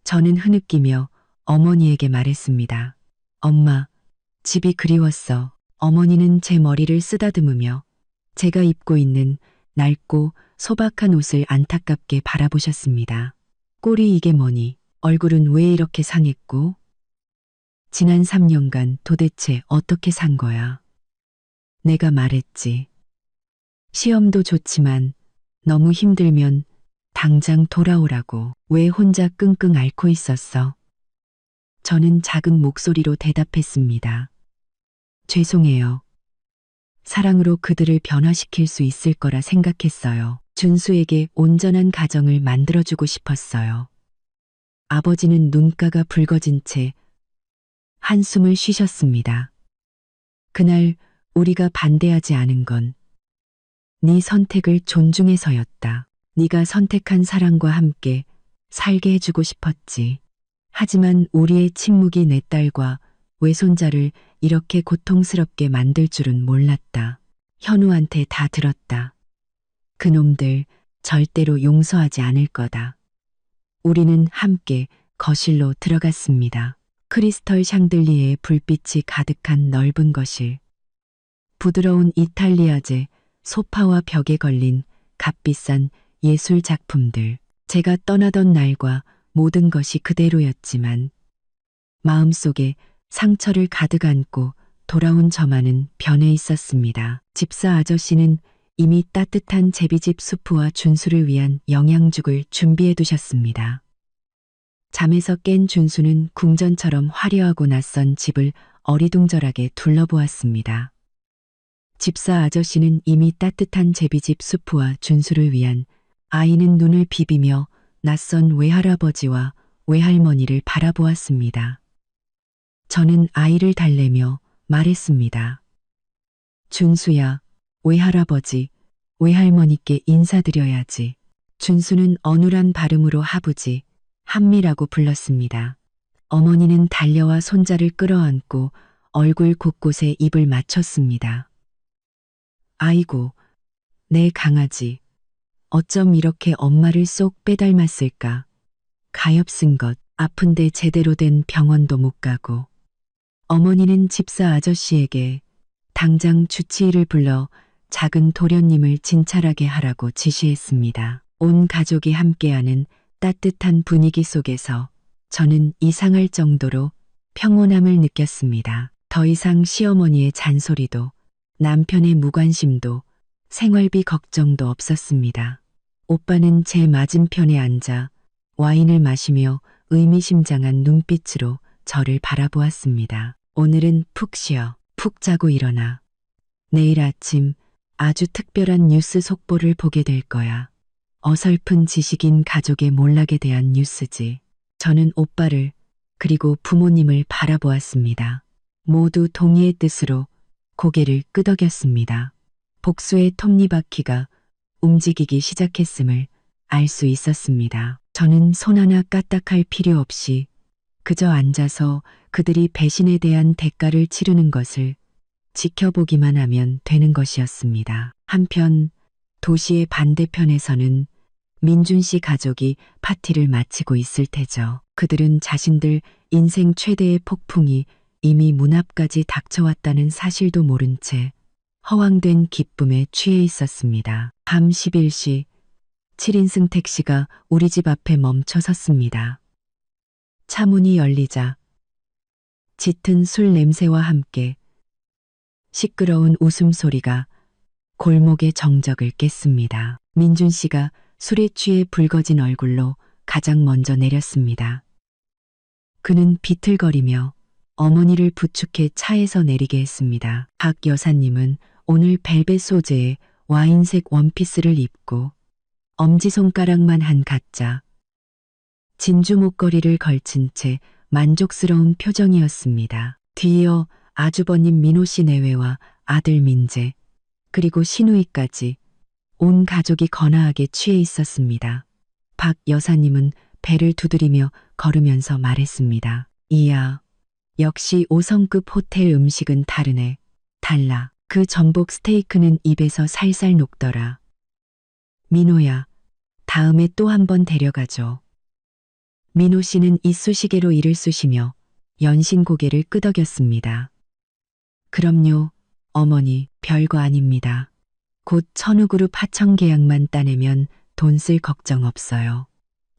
저는 흐느끼며 어머니에게 말했습니다. 엄마, 집이 그리웠어. 어머니는 제 머리를 쓰다듬으며 제가 입고 있는 낡고 소박한 옷을 안타깝게 바라보셨습니다. 꼴이 이게 뭐니? 얼굴은 왜 이렇게 상했고? 지난 3년간 도대체 어떻게 산 거야? 내가 말했지. 시험도 좋지만 너무 힘들면 당장 돌아오라고. 왜 혼자 끙끙 앓고 있었어? 저는 작은 목소리로 대답했습니다. 죄송해요. 사랑으로 그들을 변화시킬 수 있을 거라 생각했어요. 준수에게 온전한 가정을 만들어주고 싶었어요. 아버지는 눈가가 붉어진 채 한숨을 쉬셨습니다. 그날 우리가 반대하지 않은 건 네 선택을 존중해서였다. 네가 선택한 사랑과 함께 살게 해주고 싶었지. 하지만 우리의 침묵이 내 딸과 외손자를 이렇게 고통스럽게 만들 줄은 몰랐다. 현우한테 다 들었다. 그놈들 절대로 용서하지 않을 거다. 우리는 함께 거실로 들어갔습니다. 크리스털 샹들리에의 불빛이 가득한 넓은 거실. 부드러운 이탈리아제 소파와 벽에 걸린 값비싼 예술 작품들. 제가 떠나던 날과 모든 것이 그대로였지만 마음속에 상처를 가득 안고 돌아온 저만은 변해 있었습니다. 집사 아저씨는 이미 따뜻한 제비집 수프와 준수를 위한 영양죽을 준비해 두셨습니다. 잠에서 깬 준수는 궁전처럼 화려하고 낯선 집을 어리둥절하게 둘러보았습니다. 집사 아저씨는 이미 따뜻한 제비집 수프와 준수를 위한 아이는 눈을 비비며 낯선 외할아버지와 외할머니를 바라보았습니다. 저는 아이를 달래며 말했습니다. 준수야, 외할아버지, 외할머니께 인사드려야지. 준수는 어눌한 발음으로 하부지, 한미라고 불렀습니다. 어머니는 달려와 손자를 끌어안고 얼굴 곳곳에 입을 맞췄습니다. 아이고, 내 강아지. 어쩜 이렇게 엄마를 쏙 빼닮았을까. 가엾은 것, 아픈데 제대로 된 병원도 못 가고. 어머니는 집사 아저씨에게 당장 주치의를 불러 작은 도련님을 진찰하게 하라고 지시했습니다. 온 가족이 함께하는 따뜻한 분위기 속에서 저는 이상할 정도로 평온함을 느꼈습니다. 더 이상 시어머니의 잔소리도 남편의 무관심도 생활비 걱정도 없었습니다. 오빠는 제 맞은편에 앉아 와인을 마시며 의미심장한 눈빛으로 저를 바라보았습니다. 오늘은 푹 쉬어, 푹 자고 일어나. 내일 아침 아주 특별한 뉴스 속보를 보게 될 거야. 어설픈 지식인 가족의 몰락에 대한 뉴스지. 저는 오빠를 그리고 부모님을 바라보았습니다. 모두 동의의 뜻으로 고개를 끄덕였습니다. 복수의 톱니바퀴가 움직이기 시작했음을 알 수 있었습니다. 저는 손 하나 까딱할 필요 없이 그저 앉아서 그들이 배신에 대한 대가를 치르는 것을 지켜보기만 하면 되는 것이었습니다. 한편 도시의 반대편에서는 민준 씨 가족이 파티를 마치고 있을 테죠. 그들은 자신들 인생 최대의 폭풍이 이미 문 앞까지 닥쳐왔다는 사실도 모른 채 허황된 기쁨에 취해 있었습니다. 밤 11시 7인승 택시가 우리 집 앞에 멈춰 섰습니다. 차 문이 열리자 짙은 술 냄새와 함께 시끄러운 웃음소리가 골목의 정적을 깼습니다. 민준 씨가 술에 취해 붉어진 얼굴로 가장 먼저 내렸습니다. 그는 비틀거리며 어머니를 부축해 차에서 내리게 했습니다. 박 여사님은 오늘 벨벳 소재의 와인색 원피스를 입고 엄지손가락만 한 가짜. 진주 목걸이를 걸친 채 만족스러운 표정이었습니다. 뒤이어 아주버님 민호 씨 내외와 아들 민재, 그리고 시누이까지 온 가족이 거나하게 취해 있었습니다. 박 여사님은 배를 두드리며 걸으면서 말했습니다. 이야, 역시 5성급 호텔 음식은 다르네. 달라. 그 전복 스테이크는 입에서 살살 녹더라. 민호야, 다음에 또 한 번 데려가죠. 민호 씨는 이쑤시개로 이를 쑤시며 연신 고개를 끄덕였습니다. 그럼요, 어머니, 별거 아닙니다. 곧 천우그룹 하청 계약만 따내면 돈 쓸 걱정 없어요.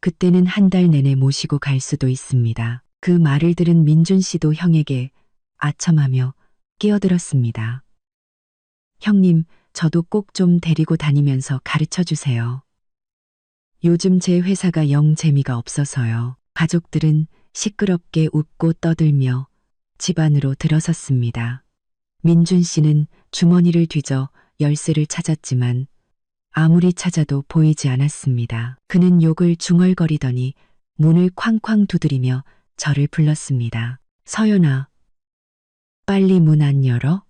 그때는 한 달 내내 모시고 갈 수도 있습니다. 그 말을 들은 민준 씨도 형에게 아첨하며 끼어들었습니다. 형님, 저도 꼭 좀 데리고 다니면서 가르쳐 주세요. 요즘 제 회사가 영 재미가 없어서요. 가족들은 시끄럽게 웃고 떠들며 집 안으로 들어섰습니다. 민준 씨는 주머니를 뒤져 열쇠를 찾았지만 아무리 찾아도 보이지 않았습니다. 그는 욕을 중얼거리더니 문을 쾅쾅 두드리며 저를 불렀습니다. 서연아, 빨리 문 안 열어?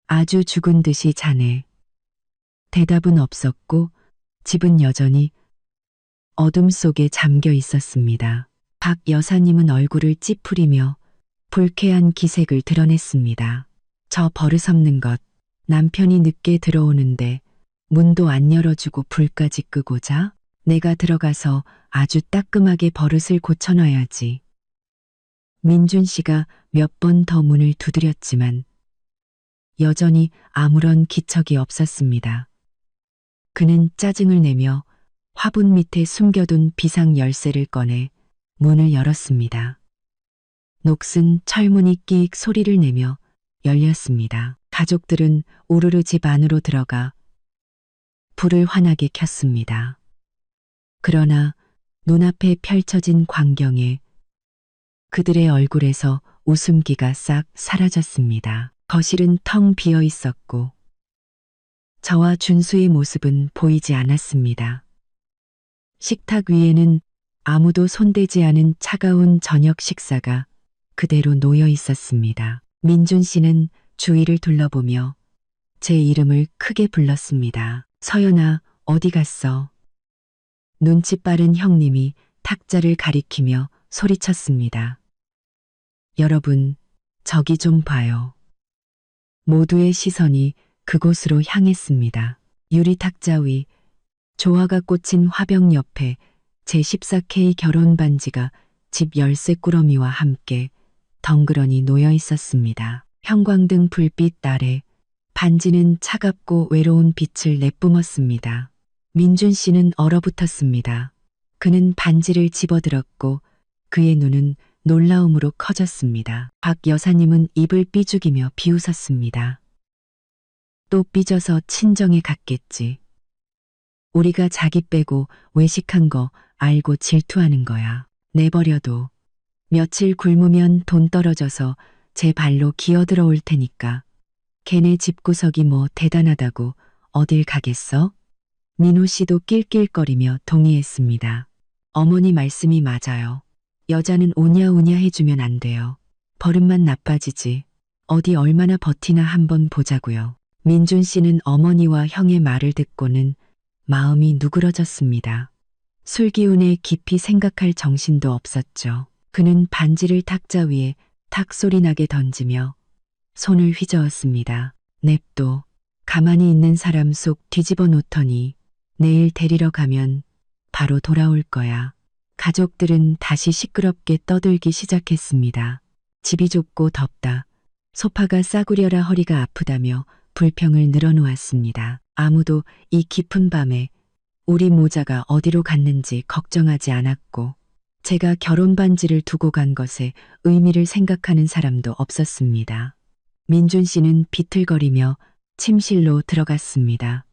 아주 죽은 듯이 자네. 대답은 없었고 집은 여전히 어둠 속에 잠겨 있었습니다. 박 여사님은 얼굴을 찌푸리며 불쾌한 기색을 드러냈습니다. 저 버릇없는 것, 남편이 늦게 들어오는데 문도 안 열어주고 불까지 끄고자? 내가 들어가서 아주 따끔하게 버릇을 고쳐놔야지. 민준 씨가 몇 번 더 문을 두드렸지만 여전히 아무런 기척이 없었습니다. 그는 짜증을 내며 화분 밑에 숨겨둔 비상 열쇠를 꺼내 문을 열었습니다. 녹슨 철문이 끽 소리를 내며 열렸습니다. 가족들은 우르르 집 안으로 들어가 불을 환하게 켰습니다. 그러나 눈앞에 펼쳐진 광경에 그들의 얼굴에서 웃음기가 싹 사라졌습니다. 거실은 텅 비어 있었고 저와 준수의 모습은 보이지 않았습니다. 식탁 위에는 아무도 손대지 않은 차가운 저녁 식사가 그대로 놓여 있었습니다. 민준 씨는 주위를 둘러보며 제 이름을 크게 불렀습니다. 서연아, 어디 갔어? 눈치 빠른 형님이 탁자를 가리키며 소리쳤습니다. 여러분, 저기 좀 봐요. 모두의 시선이 그곳으로 향했습니다. 유리 탁자 위 조화가 꽂힌 화병 옆에 제14K 결혼 반지가 집 열쇠 꾸러미와 함께 덩그러니 놓여 있었습니다. 형광등 불빛 아래 반지는 차갑고 외로운 빛을 내뿜었습니다. 민준 씨는 얼어붙었습니다. 그는 반지를 집어들었고 그의 눈은 놀라움으로 커졌습니다. 박 여사님은 입을 삐죽이며 비웃었습니다. 또 삐져서 친정에 갔겠지. 우리가 자기 빼고 외식한 거 알고 질투하는 거야. 내버려둬. 며칠 굶으면 돈 떨어져서 제 발로 기어들어올 테니까. 걔네 집구석이 뭐 대단하다고 어딜 가겠어? 민호 씨도 낄낄거리며 동의했습니다. 어머니 말씀이 맞아요. 여자는 오냐오냐 해주면 안 돼요. 버릇만 나빠지지. 어디 얼마나 버티나 한번 보자고요. 민준 씨는 어머니와 형의 말을 듣고는 마음이 누그러졌습니다. 술 기운에 깊이 생각할 정신도 없었죠. 그는 반지를 탁자 위에 탁 소리 나게 던지며 손을 휘저었습니다. 냅둬. 가만히 있는 사람 속 뒤집어 놓더니 내일 데리러 가면 바로 돌아올 거야. 가족들은 다시 시끄럽게 떠들기 시작했습니다. 집이 좁고 덥다. 소파가 싸구려라 허리가 아프다며 불평을 늘어놓았습니다. 아무도 이 깊은 밤에 우리 모자가 어디로 갔는지 걱정하지 않았고 제가 결혼 반지를 두고 간 것에 의미를 생각하는 사람도 없었습니다. 민준 씨는 비틀거리며 침실로 들어갔습니다.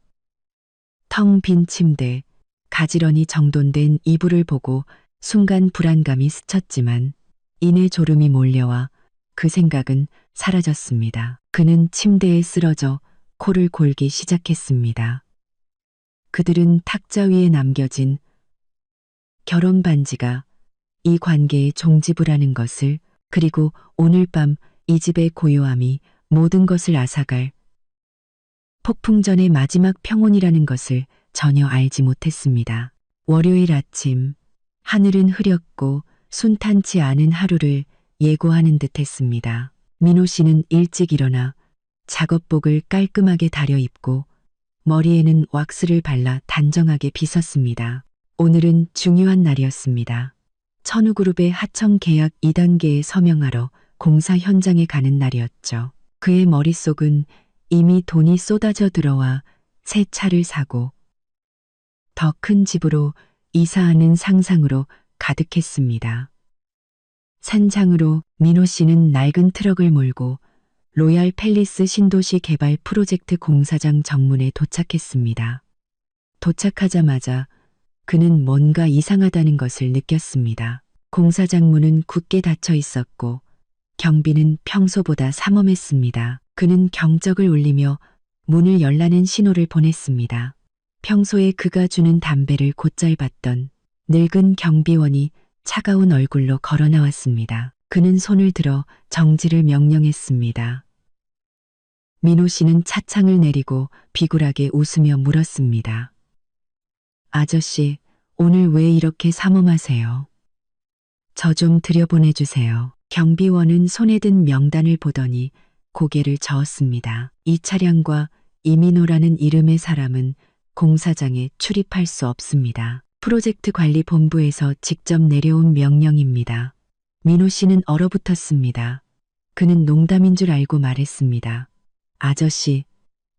텅 빈 침대, 가지런히 정돈된 이불을 보고 순간 불안감이 스쳤지만 이내 졸음이 몰려와 그 생각은 사라졌습니다. 그는 침대에 쓰러져 코를 골기 시작했습니다. 그들은 탁자 위에 남겨진 결혼 반지가 이 관계의 종지부라는 것을, 그리고 오늘 밤 이 집의 고요함이 모든 것을 앗아갈 폭풍전의 마지막 평온이라는 것을 전혀 알지 못했습니다. 월요일 아침, 하늘은 흐렸고 순탄치 않은 하루를 예고하는 듯 했습니다. 민호 씨는 일찍 일어나 작업복을 깔끔하게 다려 입고 머리에는 왁스를 발라 단정하게 빗었습니다. 오늘은 중요한 날이었습니다. 천우그룹의 하청 계약 2단계에 서명하러 공사 현장에 가는 날이었죠. 그의 머릿속은 이미 돈이 쏟아져 들어와 새 차를 사고 더 큰 집으로 이사하는 상상으로 가득했습니다. 산장으로 민호 씨는 낡은 트럭을 몰고 로얄 팰리스 신도시 개발 프로젝트 공사장 정문에 도착했습니다. 도착하자마자 그는 뭔가 이상하다는 것을 느꼈습니다. 공사장 문은 굳게 닫혀 있었고 경비는 평소보다 삼엄했습니다. 그는 경적을 울리며 문을 열라는 신호를 보냈습니다. 평소에 그가 주는 담배를 곧잘 받던 늙은 경비원이 차가운 얼굴로 걸어 나왔습니다. 그는 손을 들어 정지를 명령했습니다. 민호 씨는 차창을 내리고 비굴하게 웃으며 물었습니다. 아저씨, 오늘 왜 이렇게 삼엄하세요? 저 좀 들여보내주세요. 경비원은 손에 든 명단을 보더니 고개를 저었습니다. 이 차량과 이민호라는 이름의 사람은 공사장에 출입할 수 없습니다. 프로젝트 관리 본부에서 직접 내려온 명령입니다. 민호 씨는 얼어붙었습니다. 그는 농담인 줄 알고 말했습니다. 아저씨,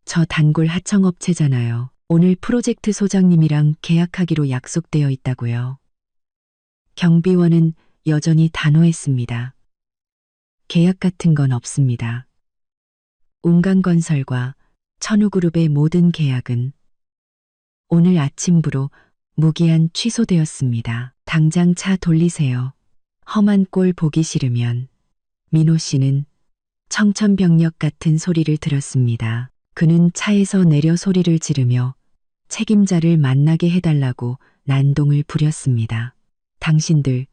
저 단골 하청업체잖아요. 오늘 프로젝트 소장님이랑 계약하기로 약속되어 있다고요. 경비원은 여전히 단호했습니다. 계약 같은 건 없습니다. 운강건설과 천우그룹의 모든 계약은 오늘 아침부로 무기한 취소되었습니다. 당장 차 돌리세요. 험한 꼴 보기 싫으면. 민호 씨는 청천벽력 같은 소리를 들었습니다. 그는 차에서 내려 소리를 지르며 책임자를 만나게 해달라고 난동을 부렸습니다. 당신들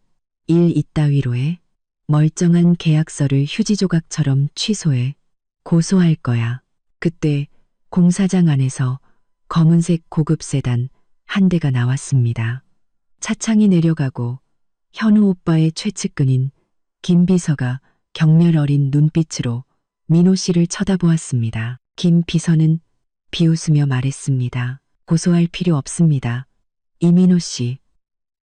일 이따위로 해. 멀쩡한 계약서를 휴지 조각처럼 취소해. 고소할 거야. 그때 공사장 안에서 검은색 고급 세단 한 대가 나왔습니다. 차창이 내려가고 현우 오빠의 최측근인 김 비서가 경멸 어린 눈빛으로 민호 씨를 쳐다보았습니다. 김 비서는 비웃으며 말했습니다. 고소할 필요 없습니다. 이민호 씨,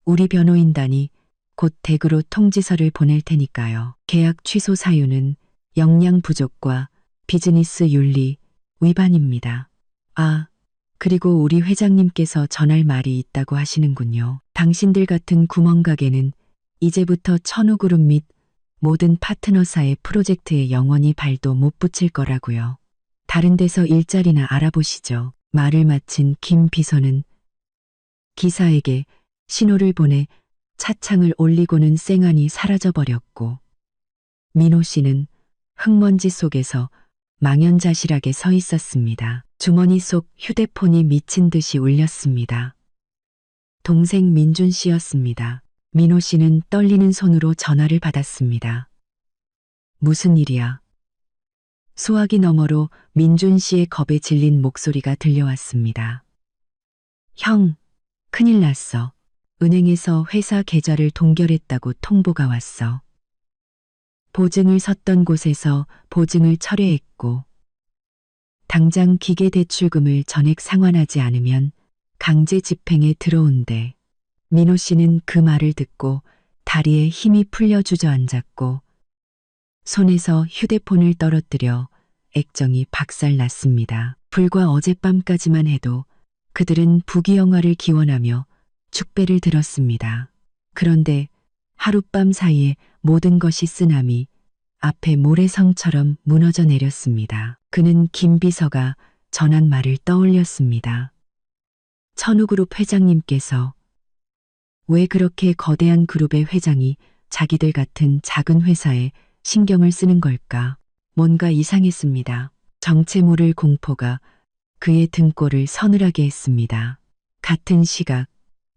우리 변호인단이 곧 댁으로 통지서를 보낼 테니까요. 계약 취소 사유는 역량 부족과 비즈니스 윤리 위반입니다. 아, 그리고 우리 회장님께서 전할 말이 있다고 하시는군요. 당신들 같은 구멍가게는 이제부터 천우그룹 및 모든 파트너사의 프로젝트에 영원히 발도 못 붙일 거라고요. 다른 데서 일자리나 알아보시죠. 말을 마친 김 비서는 기사에게 신호를 보내 차창을 올리고는 쌩안이 사라져버렸고 민호 씨는 흙먼지 속에서 망연자실하게 서 있었습니다. 주머니 속 휴대폰이 미친 듯이 울렸습니다. 동생 민준 씨였습니다. 민호 씨는 떨리는 손으로 전화를 받았습니다. 무슨 일이야? 수화기 너머로 민준 씨의 겁에 질린 목소리가 들려왔습니다. 형, 큰일 났어. 은행에서 회사 계좌를 동결했다고 통보가 왔어. 보증을 섰던 곳에서 보증을 철회했고 당장 기계대출금을 전액 상환하지 않으면 강제 집행에 들어온대. 민호 씨는 그 말을 듣고 다리에 힘이 풀려 주저앉았고 손에서 휴대폰을 떨어뜨려 액정이 박살났습니다. 불과 어젯밤까지만 해도 그들은 부귀영화를 기원하며 축배를 들었습니다. 그런데 하룻밤 사이에 모든 것이 쓰나미 앞에 모래성처럼 무너져 내렸습니다. 그는 김 비서가 전한 말을 떠올렸습니다. 천우그룹 회장님께서 왜 그렇게 거대한 그룹의 회장이 자기들 같은 작은 회사에 신경을 쓰는 걸까? 뭔가 이상했습니다. 정체 모를 공포가 그의 등골을 서늘하게 했습니다. 같은 시각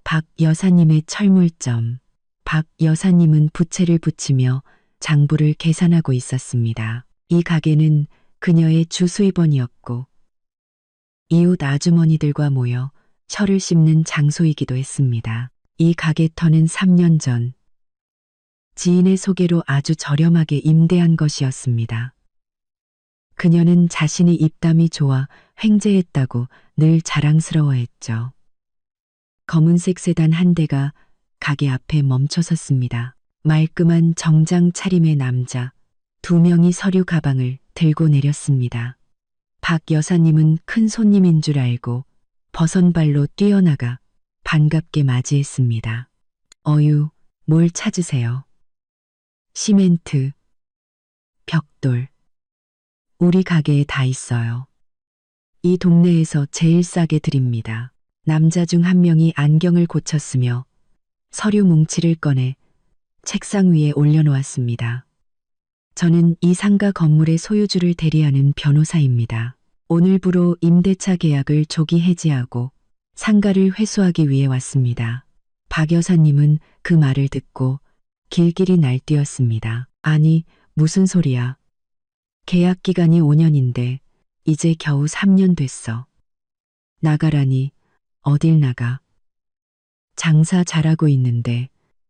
박 여사님의 철물점. 박 여사님은 부채를 붙이며 장부를 계산하고 있었습니다. 이 가게는 그녀의 주 수입원이었고 이웃 아주머니들과 모여 철을 씹는 장소이기도 했습니다. 이 가게터는 3년 전 지인의 소개로 아주 저렴하게 임대한 것이었습니다. 그녀는 자신이 입담이 좋아 횡재했다고 늘 자랑스러워했죠. 검은색 세단 한 대가 가게 앞에 멈춰섰습니다. 말끔한 정장 차림의 남자 2명이 서류 가방을 들고 내렸습니다. 박 여사님은 큰 손님인 줄 알고 버선발로 뛰어나가 반갑게 맞이했습니다. 어유, 뭘 찾으세요? 시멘트, 벽돌. 우리 가게에 다 있어요. 이 동네에서 제일 싸게 드립니다. 남자 중 한 명이 안경을 고쳤으며 서류 뭉치를 꺼내 책상 위에 올려놓았습니다. 저는 이 상가 건물의 소유주를 대리하는 변호사입니다. 오늘부로 임대차 계약을 조기 해지하고 상가를 회수하기 위해 왔습니다. 박 여사님은 그 말을 듣고 길길이 날뛰었습니다. 아니, 무슨 소리야. 계약 기간이 5년인데 이제 겨우 3년 됐어. 나가라니. 어딜 나가. 장사 잘하고 있는데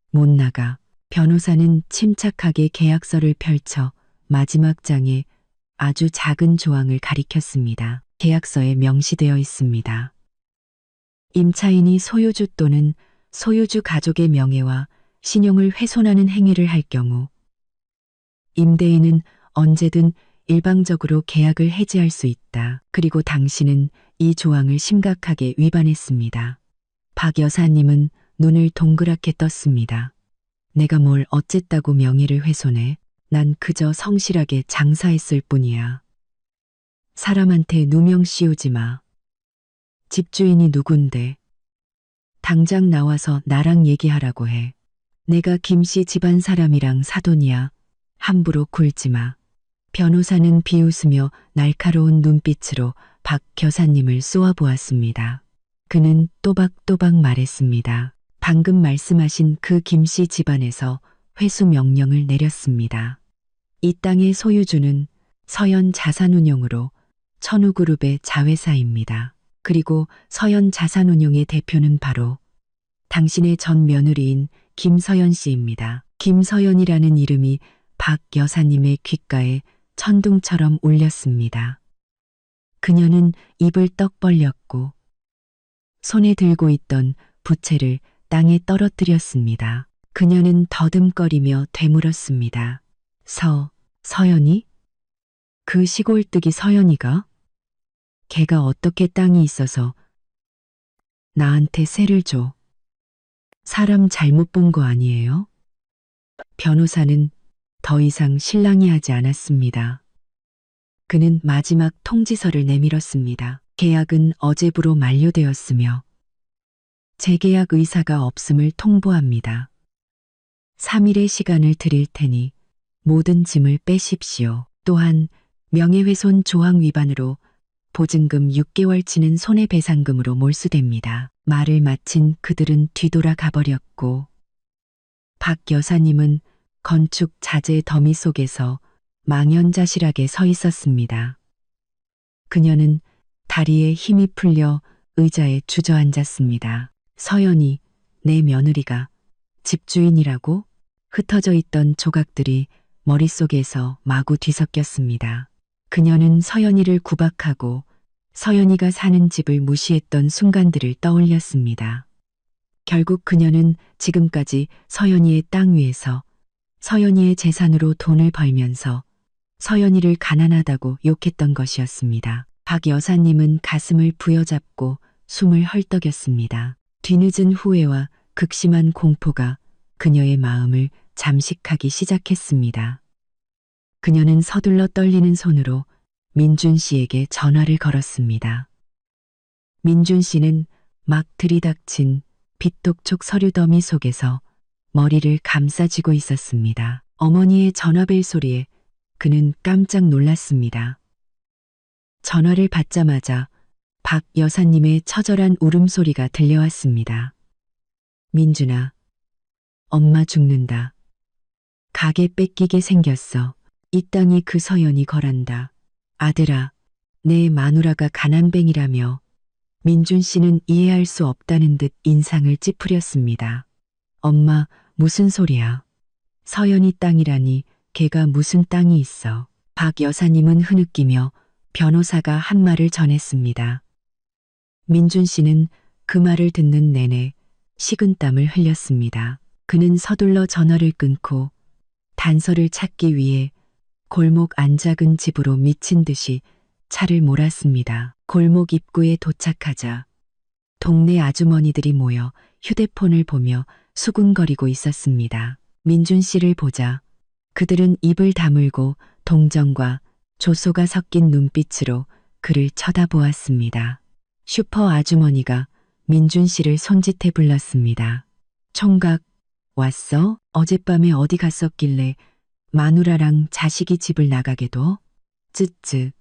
못 나가. 변호사는 침착하게 계약서를 펼쳐 마지막 장에 아주 작은 조항을 가리켰습니다. 계약서에 명시되어 있습니다. 임차인이 소유주 또는 소유주 가족의 명예와 신용을 훼손하는 행위를 할 경우 임대인은 언제든 일방적으로 계약을 해지할 수 있다. 그리고 당신은 이 조항을 심각하게 위반했습니다. 박 여사님은 눈을 동그랗게 떴습니다. 내가 뭘 어쨌다고 명예를 훼손해? 난 그저 성실하게 장사했을 뿐이야. 사람한테 누명 씌우지 마. 집주인이 누군데? 당장 나와서 나랑 얘기하라고 해. 내가 김씨 집안 사람이랑 사돈이야. 함부로 굴지 마. 변호사는 비웃으며 날카로운 눈빛으로 박 여사님을 쏘아보았습니다. 그는 또박또박 말했습니다. 방금 말씀하신 그 김씨 집안에서 회수 명령을 내렸습니다. 이 땅의 소유주는 서현 자산운용으로 천우그룹의 자회사입니다. 그리고 서현 자산운용의 대표는 바로 당신의 전 며느리인 김서연 씨입니다. 김서연이라는 이름이 박 여사님의 귓가에 천둥처럼 울렸습니다. 그녀는 입을 떡 벌렸고 손에 들고 있던 부채를 땅에 떨어뜨렸습니다. 그녀는 더듬거리며 되물었습니다. 서연이? 그 시골뜨기 서연이가? 걔가 어떻게 땅이 있어서 나한테 세를 줘? 사람 잘못 본 거 아니에요? 변호사는 더 이상 실랑이 하지 않았습니다. 그는 마지막 통지서를 내밀었습니다. 계약은 어제부로 만료되었으며 재계약 의사가 없음을 통보합니다. 3일의 시간을 드릴 테니 모든 짐을 빼십시오. 또한 명예훼손 조항 위반으로 보증금 6개월치는 손해배상금으로 몰수됩니다. 말을 마친 그들은 뒤돌아 가버렸고 박 여사님은 건축 자재 더미 속에서 망연자실하게 서 있었습니다. 그녀는 다리에 힘이 풀려 의자에 주저앉았습니다. 서연이, 내 며느리가 집주인이라고? 흩어져 있던 조각들이 머릿속에서 마구 뒤섞였습니다. 그녀는 서연이를 구박하고 서연이가 사는 집을 무시했던 순간들을 떠올렸습니다. 결국 그녀는 지금까지 서연이의 땅 위에서 서연이의 재산으로 돈을 벌면서 서연이를 가난하다고 욕했던 것이었습니다. 박 여사님은 가슴을 부여잡고 숨을 헐떡였습니다. 뒤늦은 후회와 극심한 공포가 그녀의 마음을 잠식하기 시작했습니다. 그녀는 서둘러 떨리는 손으로 민준 씨에게 전화를 걸었습니다. 민준 씨는 막 들이닥친 빗독촉 서류 더미 속에서 머리를 감싸쥐고 있었습니다. 어머니의 전화벨 소리에 그는 깜짝 놀랐습니다. 전화를 받자마자 박 여사님의 처절한 울음소리가 들려왔습니다. 민준아, 엄마 죽는다. 가게 뺏기게 생겼어. 이 땅이 그 서연이 거란다. 아들아, 내 마누라가 가난뱅이라며 민준 씨는 이해할 수 없다는 듯 인상을 찌푸렸습니다. 엄마, 무슨 소리야. 서연이 땅이라니 걔가 무슨 땅이 있어. 박 여사님은 흐느끼며 변호사가 한 말을 전했습니다. 민준 씨는 그 말을 듣는 내내 식은땀을 흘렸습니다. 그는 서둘러 전화를 끊고 단서를 찾기 위해 골목 안작은 집으로 미친 듯이 차를 몰았습니다. 골목 입구에 도착하자 동네 아주머니들이 모여 휴대폰을 보며 수군거리고 있었습니다. 민준 씨를 보자 그들은 입을 다물고 동정과 조소가 섞인 눈빛으로 그를 쳐다보았습니다. 슈퍼 아주머니가 민준 씨를 손짓해 불렀습니다. 총각, 왔어? 어젯밤에 어디 갔었길래 마누라랑 자식이 집을 나가게 둬? 쯧쯧.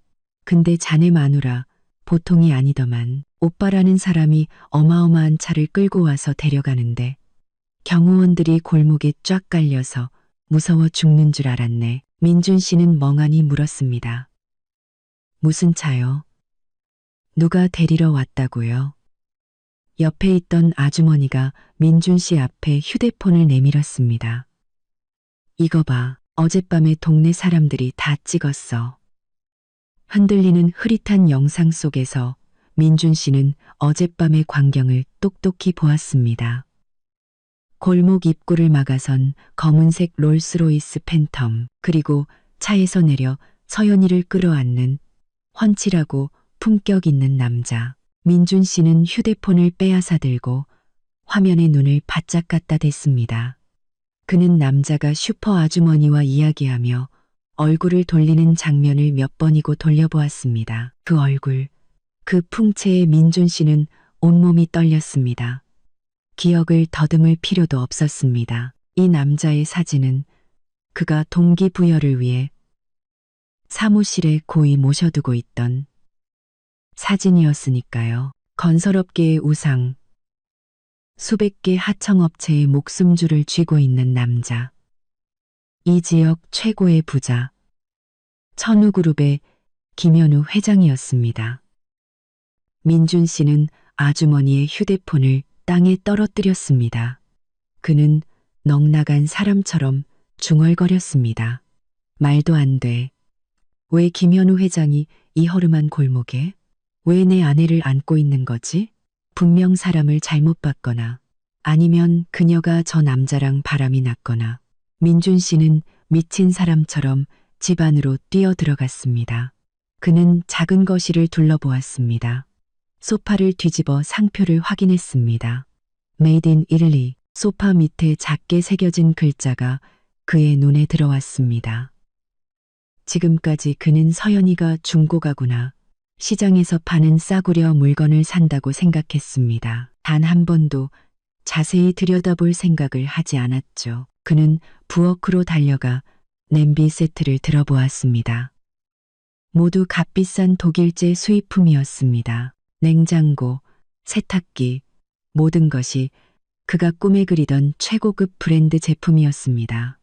근데 자네 마누라 보통이 아니더만. 오빠라는 사람이 어마어마한 차를 끌고 와서 데려가는데 경호원들이 골목에 쫙 깔려서 무서워 죽는 줄 알았네. 민준 씨는 멍하니 물었습니다. 무슨 차요? 누가 데리러 왔다고요? 옆에 있던 아주머니가 민준 씨 앞에 휴대폰을 내밀었습니다. 이거 봐, 어젯밤에 동네 사람들이 다 찍었어. 흔들리는 흐릿한 영상 속에서 민준 씨는 어젯밤의 광경을 똑똑히 보았습니다. 골목 입구를 막아선 검은색 롤스로이스 팬텀, 그리고 차에서 내려 서연이를 끌어안는 훤칠하고 품격 있는 남자. 민준 씨는 휴대폰을 빼앗아 들고 화면에 눈을 바짝 갖다 댔습니다. 그는 남자가 슈퍼 아주머니와 이야기하며 얼굴을 돌리는 장면을 몇 번이고 돌려보았습니다. 그 얼굴, 그 풍채에 민준 씨는 온몸이 떨렸습니다. 기억을 더듬을 필요도 없었습니다. 이 남자의 사진은 그가 동기부여를 위해 사무실에 고이 모셔두고 있던 사진이었으니까요. 건설업계의 우상, 수백 개 하청업체의 목숨줄을 쥐고 있는 남자, 이 지역 최고의 부자, 천우그룹의 김현우 회장이었습니다. 민준 씨는 아주머니의 휴대폰을 땅에 떨어뜨렸습니다. 그는 넋나간 사람처럼 중얼거렸습니다. 말도 안 돼. 왜 김현우 회장이 이 허름한 골목에? 왜 내 아내를 안고 있는 거지? 분명 사람을 잘못 봤거나 아니면 그녀가 저 남자랑 바람이 났거나. 민준 씨는 미친 사람처럼 집 안으로 뛰어들어갔습니다. 그는 작은 거실을 둘러보았습니다. 소파를 뒤집어 상표를 확인했습니다. Made in Italy. 소파 밑에 작게 새겨진 글자가 그의 눈에 들어왔습니다. 지금까지 그는 서연이가 중고가구나, 시장에서 파는 싸구려 물건을 산다고 생각했습니다. 단 한 번도 자세히 들여다볼 생각을 하지 않았죠. 그는 부엌으로 달려가 냄비 세트를 들어보았습니다. 모두 값비싼 독일제 수입품이었습니다. 냉장고, 세탁기, 모든 것이 그가 꿈에 그리던 최고급 브랜드 제품이었습니다.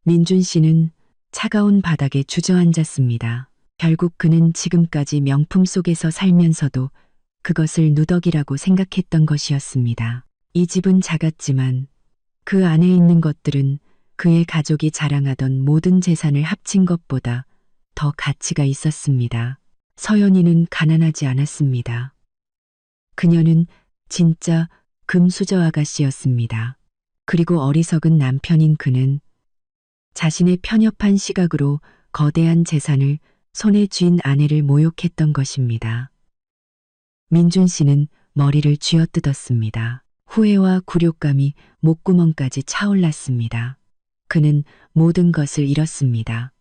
민준 씨는 차가운 바닥에 주저앉았습니다. 결국 그는 지금까지 명품 속에서 살면서도 그것을 누더기라고 생각했던 것이었습니다. 이 집은 작았지만 그 안에 있는 것들은 그의 가족이 자랑하던 모든 재산을 합친 것보다 더 가치가 있었습니다. 서연이는 가난하지 않았습니다. 그녀는 진짜 금수저 아가씨였습니다. 그리고 어리석은 남편인 그는 자신의 편협한 시각으로 거대한 재산을 손에 쥔 아내를 모욕했던 것입니다. 민준 씨는 머리를 쥐어뜯었습니다. 후회와 굴욕감이 목구멍까지 차올랐습니다. 그는 모든 것을 잃었습니다.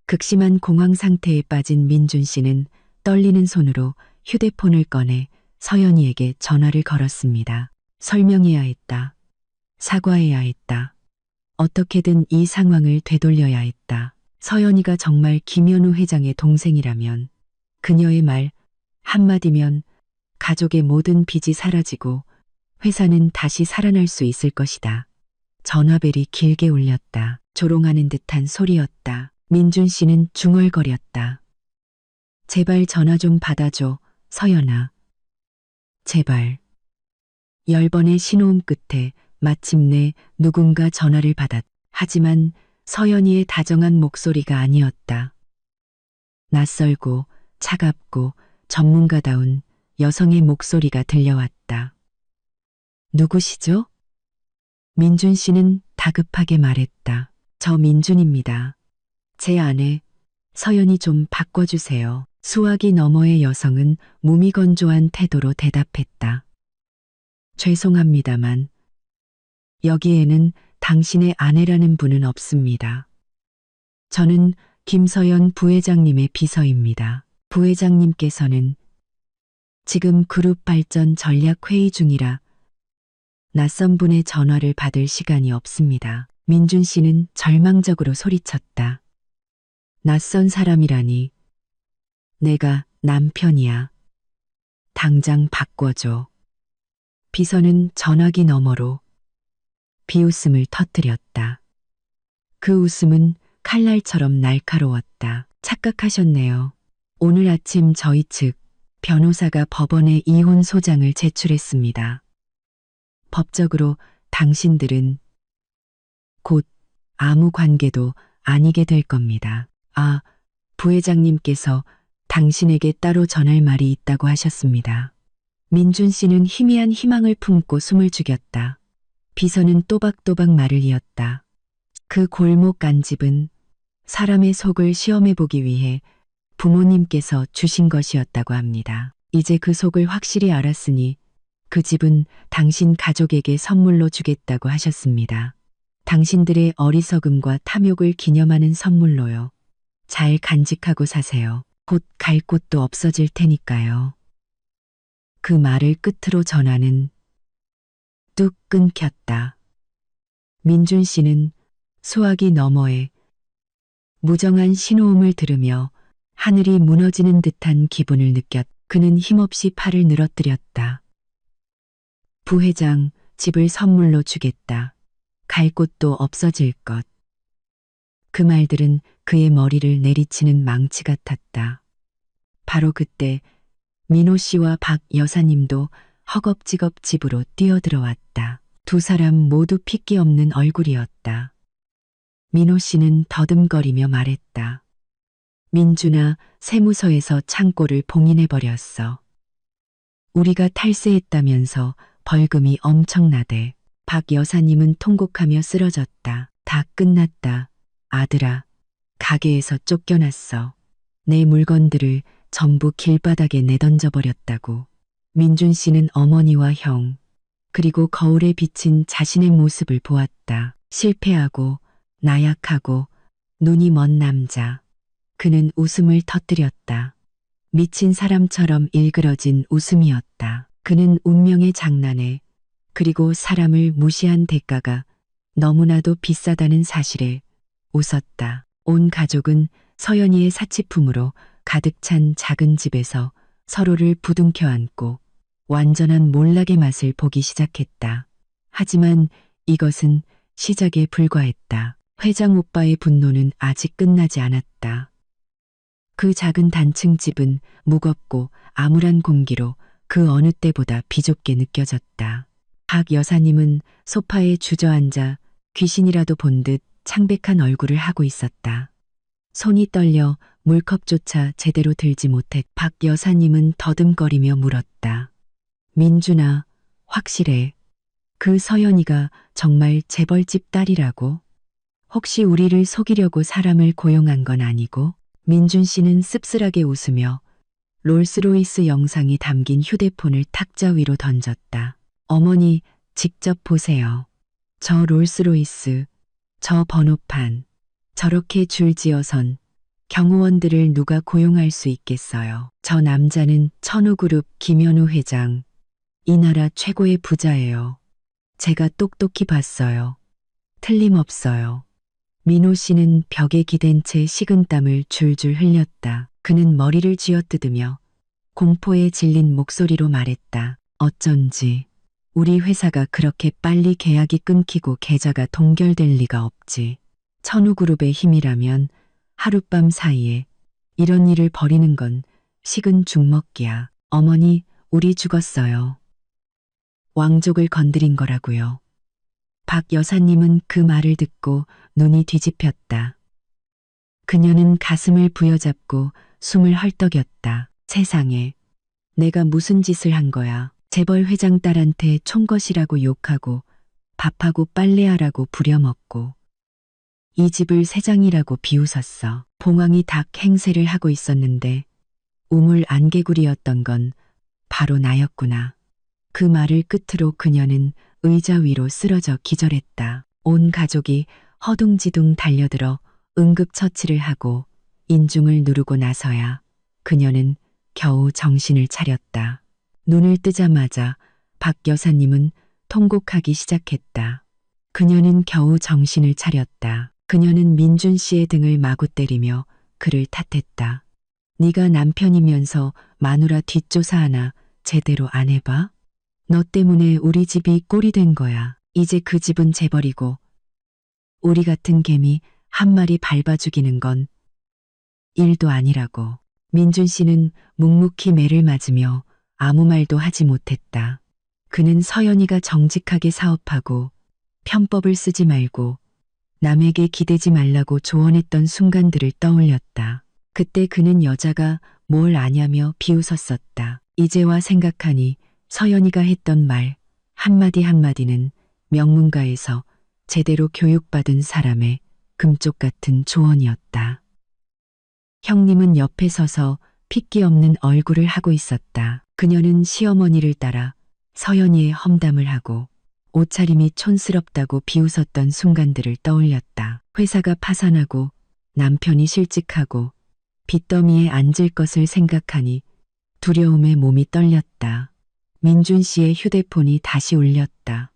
극심한 공황 상태에 빠진 민준 씨는 떨리는 손으로 휴대폰을 꺼내 서연이에게 전화를 걸었습니다. 설명해야 했다. 사과해야 했다. 어떻게든 이 상황을 되돌려야 했다. 서연이가 정말 김현우 회장의 동생이라면 그녀의 말 한마디면 가족의 모든 빚이 사라지고 회사는 다시 살아날 수 있을 것이다. 전화벨이 길게 울렸다. 조롱하는 듯한 소리였다. 민준 씨는 중얼거렸다. 제발 전화 좀 받아줘, 서연아. 제발. 10번의 신호음 끝에 마침내 누군가 전화를 받았다. 하지만 서연이의 다정한 목소리가 아니었다. 낯설고 차갑고 전문가다운 여성의 목소리가 들려왔다. 누구시죠? 민준 씨는 다급하게 말했다. 저 민준입니다. 제 아내 서연이 좀 바꿔주세요. 수화기 너머의 여성은 무미건조한 태도로 대답했다. 죄송합니다만 여기에는 당신의 아내라는 분은 없습니다. 저는 김서연 부회장님의 비서입니다. 부회장님께서는 지금 그룹 발전 전략 회의 중이라 낯선 분의 전화를 받을 시간이 없습니다. 민준 씨는 절망적으로 소리쳤다. 낯선 사람이라니. 내가 남편이야. 당장 바꿔줘. 비서는 전화기 너머로 비웃음을 터뜨렸다. 그 웃음은 칼날처럼 날카로웠다. 착각하셨네요. 오늘 아침 저희 측 변호사가 법원에 이혼 소장을 제출했습니다. 법적으로 당신들은 곧 아무 관계도 아니게 될 겁니다. 아, 부회장님께서 당신에게 따로 전할 말이 있다고 하셨습니다. 민준 씨는 희미한 희망을 품고 숨을 죽였다. 비서는 또박또박 말을 이었다. 그 골목 간집은 사람의 속을 시험해보기 위해 부모님께서 주신 것이었다고 합니다. 이제 그 속을 확실히 알았으니 그 집은 당신 가족에게 선물로 주겠다고 하셨습니다. 당신들의 어리석음과 탐욕을 기념하는 선물로요. 잘 간직하고 사세요. 곧 갈 곳도 없어질 테니까요. 그 말을 끝으로 전화는 뚝 끊겼다. 민준 씨는 수화기 너머에 무정한 신호음을 들으며 하늘이 무너지는 듯한 기분을 느꼈. 그는 힘없이 팔을 늘어뜨렸다. 부회장, 집을 선물로 주겠다. 갈 곳도 없어질 것. 그 말들은 그의 머리를 내리치는 망치 같았다. 바로 그때 민호 씨와 박 여사님도 허겁지겁 집으로 뛰어들어왔다. 두 사람 모두 핏기 없는 얼굴이었다. 민호 씨는 더듬거리며 말했다. 민준아, 세무서에서 창고를 봉인해버렸어. 우리가 탈세했다면서 벌금이 엄청나대. 박 여사님은 통곡하며 쓰러졌다. 다 끝났다. 아들아, 가게에서 쫓겨났어. 내 물건들을 전부 길바닥에 내던져버렸다고. 민준 씨는 어머니와 형, 그리고 거울에 비친 자신의 모습을 보았다. 실패하고 나약하고 눈이 먼 남자. 그는 웃음을 터뜨렸다. 미친 사람처럼 일그러진 웃음이었다. 그는 운명의 장난에 그리고 사람을 무시한 대가가 너무나도 비싸다는 사실에 웃었다. 온 가족은 서연이의 사치품으로 가득 찬 작은 집에서 서로를 부둥켜 안고 완전한 몰락의 맛을 보기 시작했다. 하지만 이것은 시작에 불과했다. 회장 오빠의 분노는 아직 끝나지 않았다. 그 작은 단층 집은 무겁고 암울한 공기로 그 어느 때보다 비좁게 느껴졌다. 박 여사님은 소파에 주저앉아 귀신이라도 본 듯 창백한 얼굴을 하고 있었다. 손이 떨려 물컵조차 제대로 들지 못했. 박 여사님은 더듬거리며 물었다. 민준아, 확실해. 그 서연이가 정말 재벌집 딸이라고? 혹시 우리를 속이려고 사람을 고용한 건 아니고? 민준 씨는 씁쓸하게 웃으며 롤스로이스 영상이 담긴 휴대폰을 탁자 위로 던졌다. 어머니, 직접 보세요. 저 롤스로이스, 저 번호판, 저렇게 줄지어선 경호원들을 누가 고용할 수 있겠어요. 저 남자는 천우그룹 김현우 회장, 이 나라 최고의 부자예요. 제가 똑똑히 봤어요. 틀림없어요. 민호 씨는 벽에 기댄 채 식은땀을 줄줄 흘렸다. 그는 머리를 쥐어뜯으며 공포에 질린 목소리로 말했다. 어쩐지 우리 회사가 그렇게 빨리 계약이 끊기고 계좌가 동결될 리가 없지. 천우그룹의 힘이라면 하룻밤 사이에 이런 일을 벌이는 건 식은 죽 먹기야. 어머니, 우리 죽었어요. 왕족을 건드린 거라고요. 박 여사님은 그 말을 듣고 눈이 뒤집혔다. 그녀는 가슴을 부여잡고 숨을 헐떡였다. 세상에, 내가 무슨 짓을 한 거야. 재벌 회장 딸한테 총것이라고 욕하고 밥하고 빨래하라고 부려먹고 이 집을 세장이라고 비웃었어. 봉황이 닭 행세를 하고 있었는데 우물 안개구리였던 건 바로 나였구나. 그 말을 끝으로 그녀는 의자 위로 쓰러져 기절했다. 온 가족이 허둥지둥 달려들어 응급처치를 하고 인중을 누르고 나서야 그녀는 겨우 정신을 차렸다. 눈을 뜨자마자 박 여사님은 통곡하기 시작했다. 그녀는 겨우 정신을 차렸다. 그녀는 민준 씨의 등을 마구 때리며 그를 탓했다. 네가 남편이면서 마누라 뒷조사하나 제대로 안 해봐? 너 때문에 우리 집이 꼴이 된 거야. 이제 그 집은 재벌이고 우리 같은 개미 한 마리 밟아 죽이는 건 일도 아니라고. 민준 씨는 묵묵히 매를 맞으며 아무 말도 하지 못했다. 그는 서연이가 정직하게 사업하고 편법을 쓰지 말고 남에게 기대지 말라고 조언했던 순간들을 떠올렸다. 그때 그는 여자가 뭘 아냐며 비웃었었다. 이제와 생각하니 서연이가 했던 말 한마디 한마디는 명문가에서 제대로 교육받은 사람의 금쪽 같은 조언이었다. 형님은 옆에 서서 핏기 없는 얼굴을 하고 있었다. 그녀는 시어머니를 따라 서연이의 험담을 하고 옷차림이 촌스럽다고 비웃었던 순간들을 떠올렸다. 회사가 파산하고 남편이 실직하고 빚더미에 앉을 것을 생각하니 두려움에 몸이 떨렸다. 민준 씨의 휴대폰이 다시 울렸다.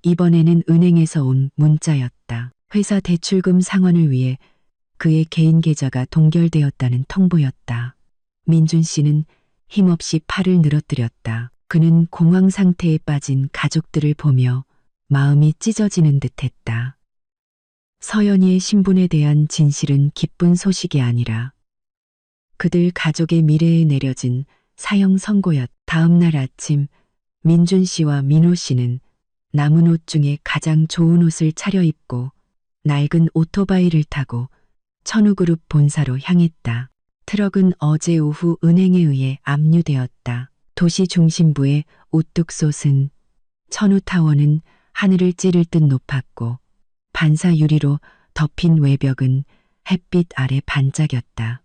이번에는 은행에서 온 문자였다. 회사 대출금 상환을 위해 그의 개인 계좌가 동결되었다는 통보였다. 민준 씨는 힘없이 팔을 늘어뜨렸다. 그는 공황 상태에 빠진 가족들을 보며 마음이 찢어지는 듯했다. 서연이의 신분에 대한 진실은 기쁜 소식이 아니라 그들 가족의 미래에 내려진 사형 선고였다. 다음 날 아침 민준 씨와 민호 씨는 남은 옷 중에 가장 좋은 옷을 차려입고 낡은 오토바이를 타고 천우그룹 본사로 향했다. 트럭은 어제 오후 은행에 의해 압류되었다. 도시 중심부의 우뚝 솟은 천우타워는 하늘을 찌를 듯 높았고 반사 유리로 덮인 외벽은 햇빛 아래 반짝였다.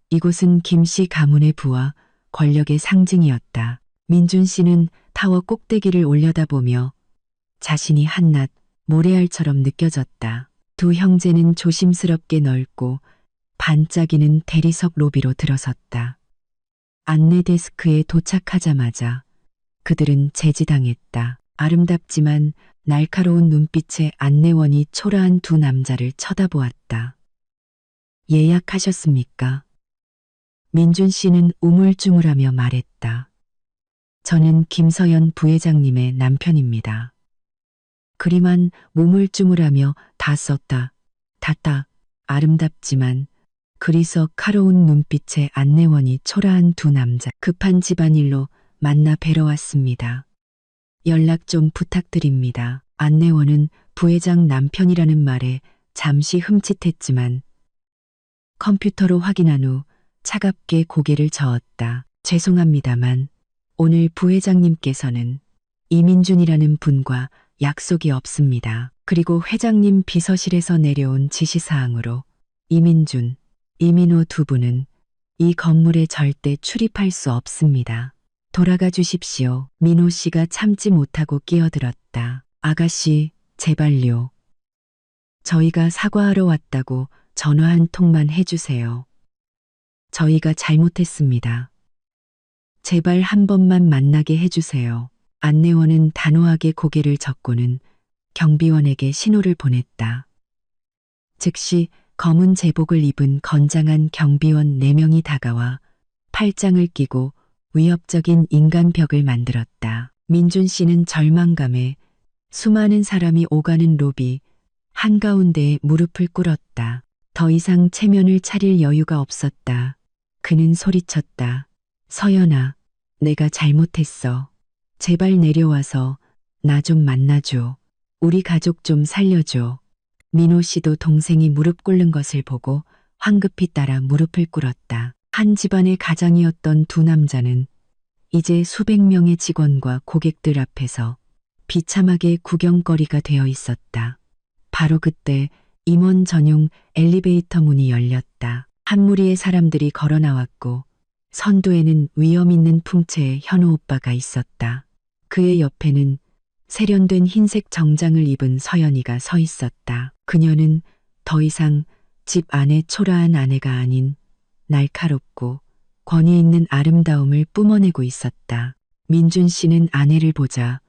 이곳은 김씨 가문의 부와 권력의 상징이었다. 민준 씨는 타워 꼭대기를 올려다보며 자신이 한낱 모래알처럼 느껴졌다. 두 형제는 조심스럽게 넓고 반짝이는 대리석 로비로 들어섰다. 안내 데스크에 도착하자마자 그들은 제지당했다. 아름답지만 날카로운 눈빛의 안내원이 초라한 두 남자를 쳐다보았다. 예약하셨습니까? 민준 씨는 우물쭈물하며 말했다. 저는 김서연 부회장님의 남편입니다. 그리만 우물쭈물하며 다 썼다. 닫다. 아름답지만 그리서 카로운 눈빛의 안내원이 초라한 두 남자. 급한 집안일로 만나 뵈러 왔습니다. 연락 좀 부탁드립니다. 안내원은 부회장 남편이라는 말에 잠시 흠칫했지만 컴퓨터로 확인한 후 차갑게 고개를 저었다. 죄송합니다만 오늘 부회장님께서는 이민준이라는 분과 약속이 없습니다. 그리고 회장님 비서실에서 내려온 지시사항으로 이민준, 이민호 두 분은 이 건물에 절대 출입할 수 없습니다. 돌아가 주십시오. 민호 씨가 참지 못하고 끼어들었다. 아가씨, 제발요. 저희가 사과하러 왔다고 전화 한 통만 해주세요. 저희가 잘못했습니다. 제발 한 번만 만나게 해주세요. 안내원은 단호하게 고개를 젓고는 경비원에게 신호를 보냈다. 즉시 검은 제복을 입은 건장한 경비원 4명이 다가와 팔짱을 끼고 위협적인 인간벽을 만들었다. 민준 씨는 절망감에 수많은 사람이 오가는 로비 한가운데에 무릎을 꿇었다. 더 이상 체면을 차릴 여유가 없었다. 그는 소리쳤다. 서연아, 내가 잘못했어. 제발 내려와서 나 좀 만나줘. 우리 가족 좀 살려줘. 민호 씨도 동생이 무릎 꿇는 것을 보고 황급히 따라 무릎을 꿇었다. 한 집안의 가장이었던 두 남자는 이제 수백 명의 직원과 고객들 앞에서 비참하게 구경거리가 되어 있었다. 바로 그때 임원 전용 엘리베이터 문이 열렸다. 한 무리의 사람들이 걸어 나왔고 선두에는 위험 있는 풍채의 현우 오빠가 있었다. 그의 옆에는 세련된 흰색 정장을 입은 서연이가 서 있었다. 그녀는 더 이상 집 안의 초라한 아내가 아닌 날카롭고 권위 있는 아름다움을 뿜어내고 있었다. 민준 씨는 아내를 보자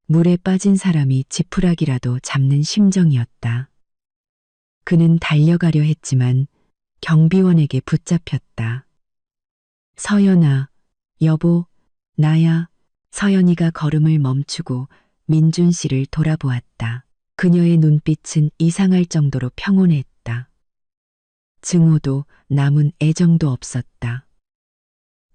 물에 빠진 사람이 지푸라기라도 잡는 심정이었다. 그는 달려가려 했지만 경비원에게 붙잡혔다. 서연아, 여보, 나야. 서연이가 걸음을 멈추고 민준 씨를 돌아보았다. 그녀의 눈빛은 이상할 정도로 평온했다. 증오도 남은 애정도 없었다.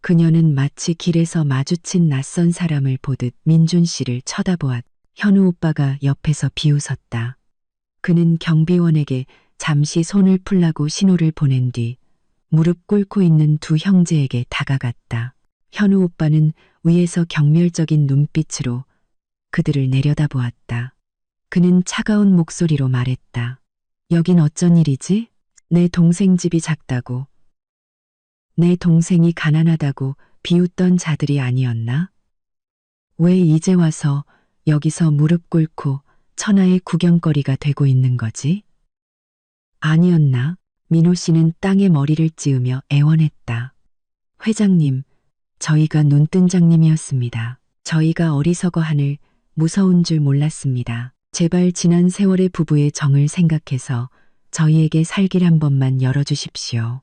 그녀는 마치 길에서 마주친 낯선 사람을 보듯 민준 씨를 쳐다보았다. 현우 오빠가 옆에서 비웃었다. 그는 경비원에게 잠시 손을 풀라고 신호를 보낸 뒤 무릎 꿇고 있는 두 형제에게 다가갔다. 현우 오빠는 위에서 경멸적인 눈빛으로 그들을 내려다보았다. 그는 차가운 목소리로 말했다. 여긴 어쩐 일이지? 내 동생 집이 작다고. 내 동생이 가난하다고 비웃던 자들이 아니었나? 왜 이제 와서 여기서 무릎 꿇고 천하의 구경거리가 되고 있는 거지? 아니었나? 민호 씨는 땅에 머리를 찌으며 애원했다. 회장님, 저희가 눈뜬장님이었습니다. 저희가 어리석어하늘 무서운 줄 몰랐습니다. 제발 지난 세월의 부부의 정을 생각해서 저희에게 살길 한 번만 열어주십시오.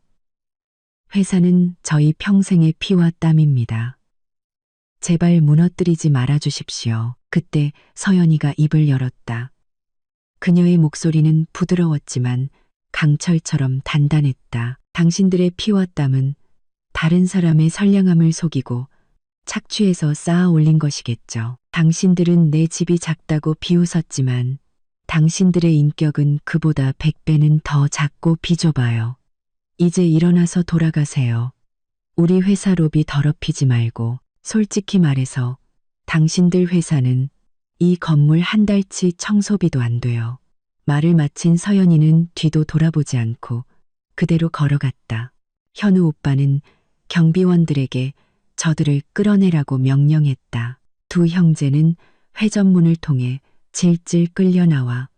회사는 저희 평생의 피와 땀입니다. 제발 무너뜨리지 말아주십시오. 그때 서연이가 입을 열었다. 그녀의 목소리는 부드러웠지만 강철처럼 단단했다. 당신들의 피와 땀은 다른 사람의 선량함을 속이고 착취해서 쌓아 올린 것이겠죠. 당신들은 내 집이 작다고 비웃었지만 당신들의 인격은 그보다 100배는 더 작고 비좁아요. 이제 일어나서 돌아가세요. 우리 회사 로비 더럽히지 말고 솔직히 말해서 당신들 회사는 이 건물 한 달치 청소비도 안 돼요. 말을 마친 서연이는 뒤도 돌아보지 않고 그대로 걸어갔다. 현우 오빠는 경비원들에게 저들을 끌어내라고 명령했다. 두 형제는 회전문을 통해 질질 끌려 나와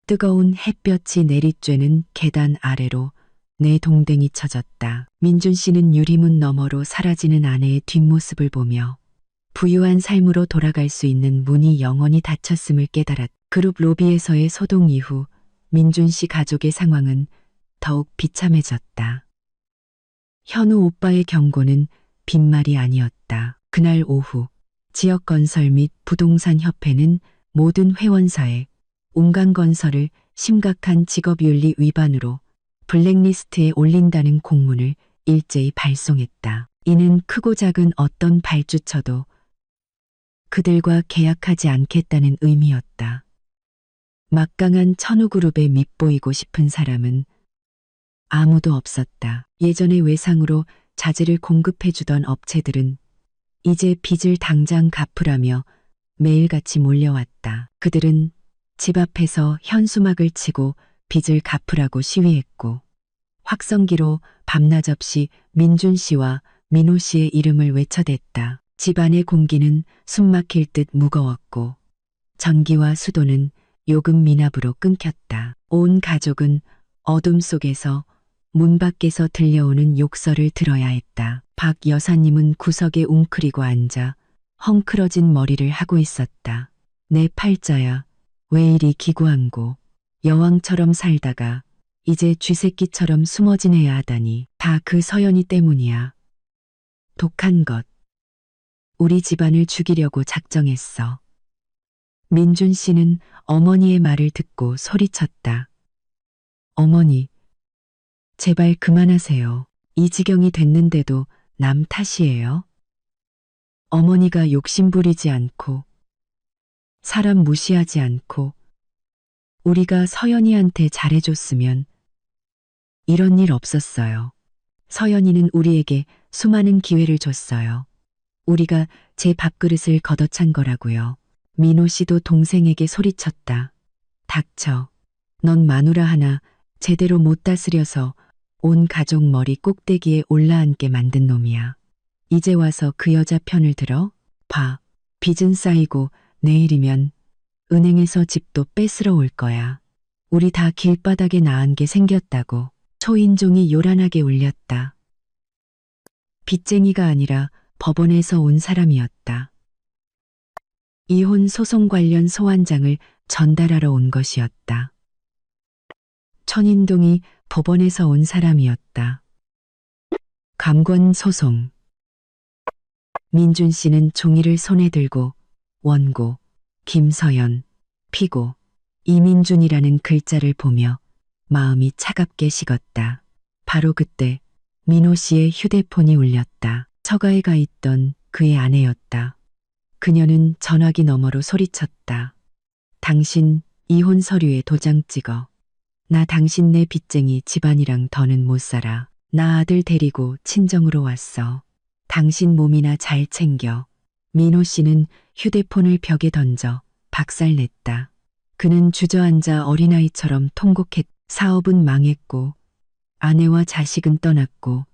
뜨거운 햇볕이 내리쬐는 계단 아래로 내동댕이 쳐졌다. 민준 씨는 유리문 너머로 사라지는 아내의 뒷모습을 보며 부유한 삶으로 돌아갈 수 있는 문이 영원히 닫혔음을 깨달았다. 그룹 로비에서의 소동 이후 민준 씨 가족의 상황은 더욱 비참해졌다. 현우 오빠의 경고는 빈말이 아니었다. 그날 오후 지역건설 및 부동산 협회는 모든 회원사에 운강건설을 심각한 직업윤리 위반으로 블랙리스트에 올린다는 공문을 일제히 발송했다. 이는 크고 작은 어떤 발주처도 그들과 계약하지 않겠다는 의미였다. 막강한 천우그룹에 밉보이고 싶은 사람은 아무도 없었다. 예전의 외상으로 자재를 공급해주던 업체들은 이제 빚을 당장 갚으라며 매일같이 몰려왔다. 그들은 집 앞에서 현수막을 치고 빚을 갚으라고 시위했고 확성기로 밤낮 없이 민준 씨와 민호 씨의 이름을 외쳐댔다. 집안의 공기는 숨막힐 듯 무거웠고 전기와 수도는 요금 미납으로 끊겼다. 온 가족은 어둠 속에서 문 밖에서 들려오는 욕설을 들어야 했다. 박 여사님은 구석에 웅크리고 앉아 헝클어진 머리를 하고 있었다. 내 팔자야, 왜 이리 기구한고. 여왕처럼 살다가 이제 쥐새끼처럼 숨어 지내야 하다니. 다 그 서연이 때문이야. 독한 것. 우리 집안을 죽이려고 작정했어. 민준 씨는 어머니의 말을 듣고 소리쳤다. 어머니, 제발 그만하세요. 이 지경이 됐는데도 남 탓이에요. 어머니가 욕심부리지 않고, 사람 무시하지 않고, 우리가 서연이한테 잘해줬으면 이런 일 없었어요. 서연이는 우리에게 수많은 기회를 줬어요. 우리가 제 밥그릇을 걷어찬 거라고요. 민호 씨도 동생에게 소리쳤다. 닥쳐. 넌 마누라 하나 제대로 못 다스려서 온 가족 머리 꼭대기에 올라앉게 만든 놈이야. 이제 와서 그 여자 편을 들어? 봐. 빚은 쌓이고 내일이면 은행에서 집도 뺏으러 올 거야. 우리 다 길바닥에 나앉게 생겼다고. 초인종이 요란하게 울렸다. 빚쟁이가 아니라 법원에서 온 사람이었다. 이혼 소송 관련 소환장을 전달하러 온 것이었다. 천인동이 법원에서 온 사람이었다. 감권 소송. 민준 씨는 종이를 손에 들고 원고, 김서연, 피고, 이민준이라는 글자를 보며 마음이 차갑게 식었다. 바로 그때 민호 씨의 휴대폰이 울렸다. 처가에 가 있던 그의 아내였다. 그녀는 전화기 너머로 소리쳤다. 당신 이혼 서류에 도장 찍어. 나 당신네 빚쟁이 집안이랑 더는 못 살아. 나 아들 데리고 친정으로 왔어. 당신 몸이나 잘 챙겨. 민호 씨는 휴대폰을 벽에 던져 박살냈다. 그는 주저앉아 어린아이처럼 통곡했다. 사업은 망했고 아내와 자식은 떠났고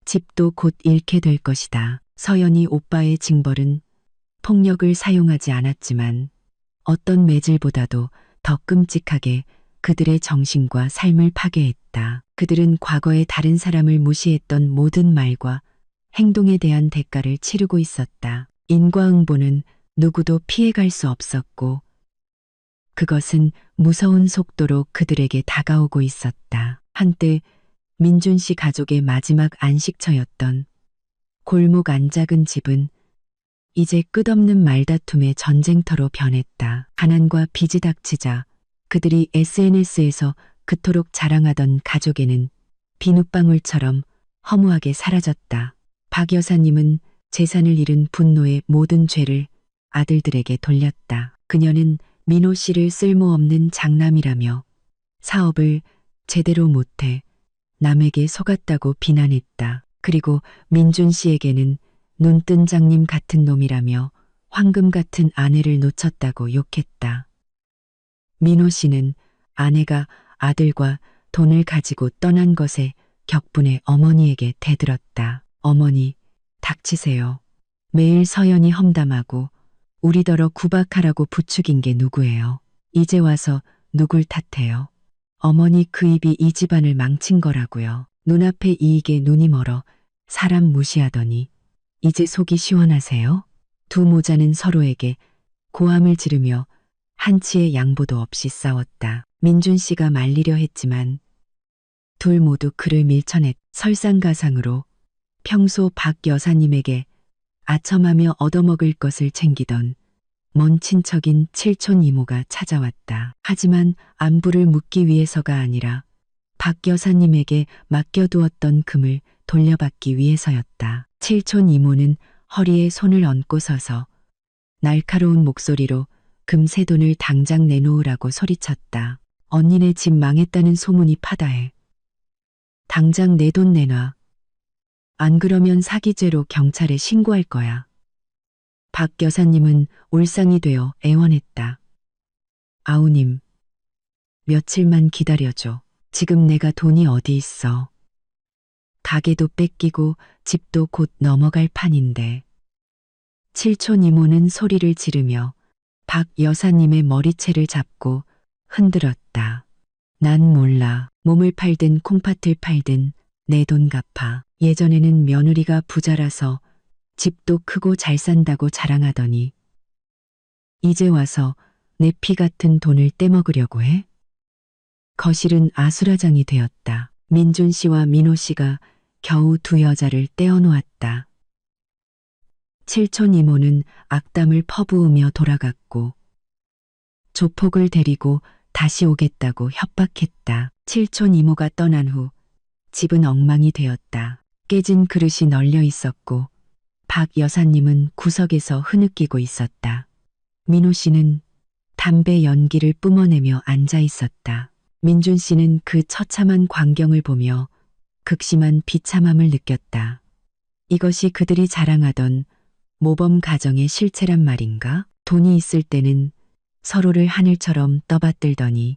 집도 곧 잃게 될 것이다. 서연이 오빠의 징벌은 폭력을 사용하지 않았지만 어떤 매질보다도 더 끔찍하게 그들의 정신과 삶을 파괴했다. 그들은 과거에 다른 사람을 무시했던 모든 말과 행동에 대한 대가를 치르고 있었다. 인과응보는 누구도 피해갈 수 없었고 그것은 무서운 속도로 그들에게 다가오고 있었다. 한때 민준 씨 가족의 마지막 안식처였던 골목 안 작은 집은 이제 끝없는 말다툼의 전쟁터로 변했다. 가난과 빚이 닥치자 그들이 SNS에서 그토록 자랑하던 가족에는 비눗방울처럼 허무하게 사라졌다. 박 여사님은 재산을 잃은 분노의 모든 죄를 아들들에게 돌렸다. 그녀는 민호 씨를 쓸모없는 장남이라며 사업을 제대로 못해 남에게 속았다고 비난했다. 그리고 민준 씨에게는 눈뜬 장님 같은 놈이라며 황금 같은 아내를 놓쳤다고 욕했다. 민호 씨는 아내가 아들과 돈을 가지고 떠난 것에 격분해 어머니에게 대들었다. 어머니, 닥치세요. 매일 서연이 험담하고 우리더러 구박하라고 부추긴 게 누구예요? 이제 와서 누굴 탓해요? 어머니 그 입이 이 집안을 망친 거라고요. 눈앞의 이익에 눈이 멀어 사람 무시하더니 이제 속이 시원하세요? 두 모자는 서로에게 고함을 지르며 한치의 양보도 없이 싸웠다. 민준 씨가 말리려 했지만 둘 모두 그를 밀쳐냈. 설상가상으로 평소 박 여사님에게 아첨하며 얻어먹을 것을 챙기던 먼 친척인 칠촌 이모가 찾아왔다. 하지만 안부를 묻기 위해서가 아니라 박 여사님에게 맡겨두었던 금을 돌려받기 위해서였다. 칠촌 이모는 허리에 손을 얹고 서서 날카로운 목소리로 금세 돈을 당장 내놓으라고 소리쳤다. 언니네 집 망했다는 소문이 파다해. 당장 내 돈 내놔. 안 그러면 사기죄로 경찰에 신고할 거야. 박 여사님은 울상이 되어 애원했다. 아우님, 며칠만 기다려줘. 지금 내가 돈이 어디 있어. 가게도 뺏기고 집도 곧 넘어갈 판인데. 칠촌 이모는 소리를 지르며 박 여사님의 머리채를 잡고 흔들었다. 난 몰라. 몸을 팔든 콩팥을 팔든 내 돈 갚아. 예전에는 며느리가 부자라서 집도 크고 잘 산다고 자랑하더니 이제 와서 내 피 같은 돈을 떼먹으려고 해? 거실은 아수라장이 되었다. 민준 씨와 민호 씨가 겨우 두 여자를 떼어놓았다. 칠촌 이모는 악담을 퍼부으며 돌아갔고 조폭을 데리고 다시 오겠다고 협박했다. 칠촌 이모가 떠난 후 집은 엉망이 되었다. 깨진 그릇이 널려 있었고 박 여사님은 구석에서 흐느끼고 있었다. 민호 씨는 담배 연기를 뿜어내며 앉아 있었다. 민준 씨는 그 처참한 광경을 보며 극심한 비참함을 느꼈다. 이것이 그들이 자랑하던 모범 가정의 실체란 말인가? 돈이 있을 때는 서로를 하늘처럼 떠받들더니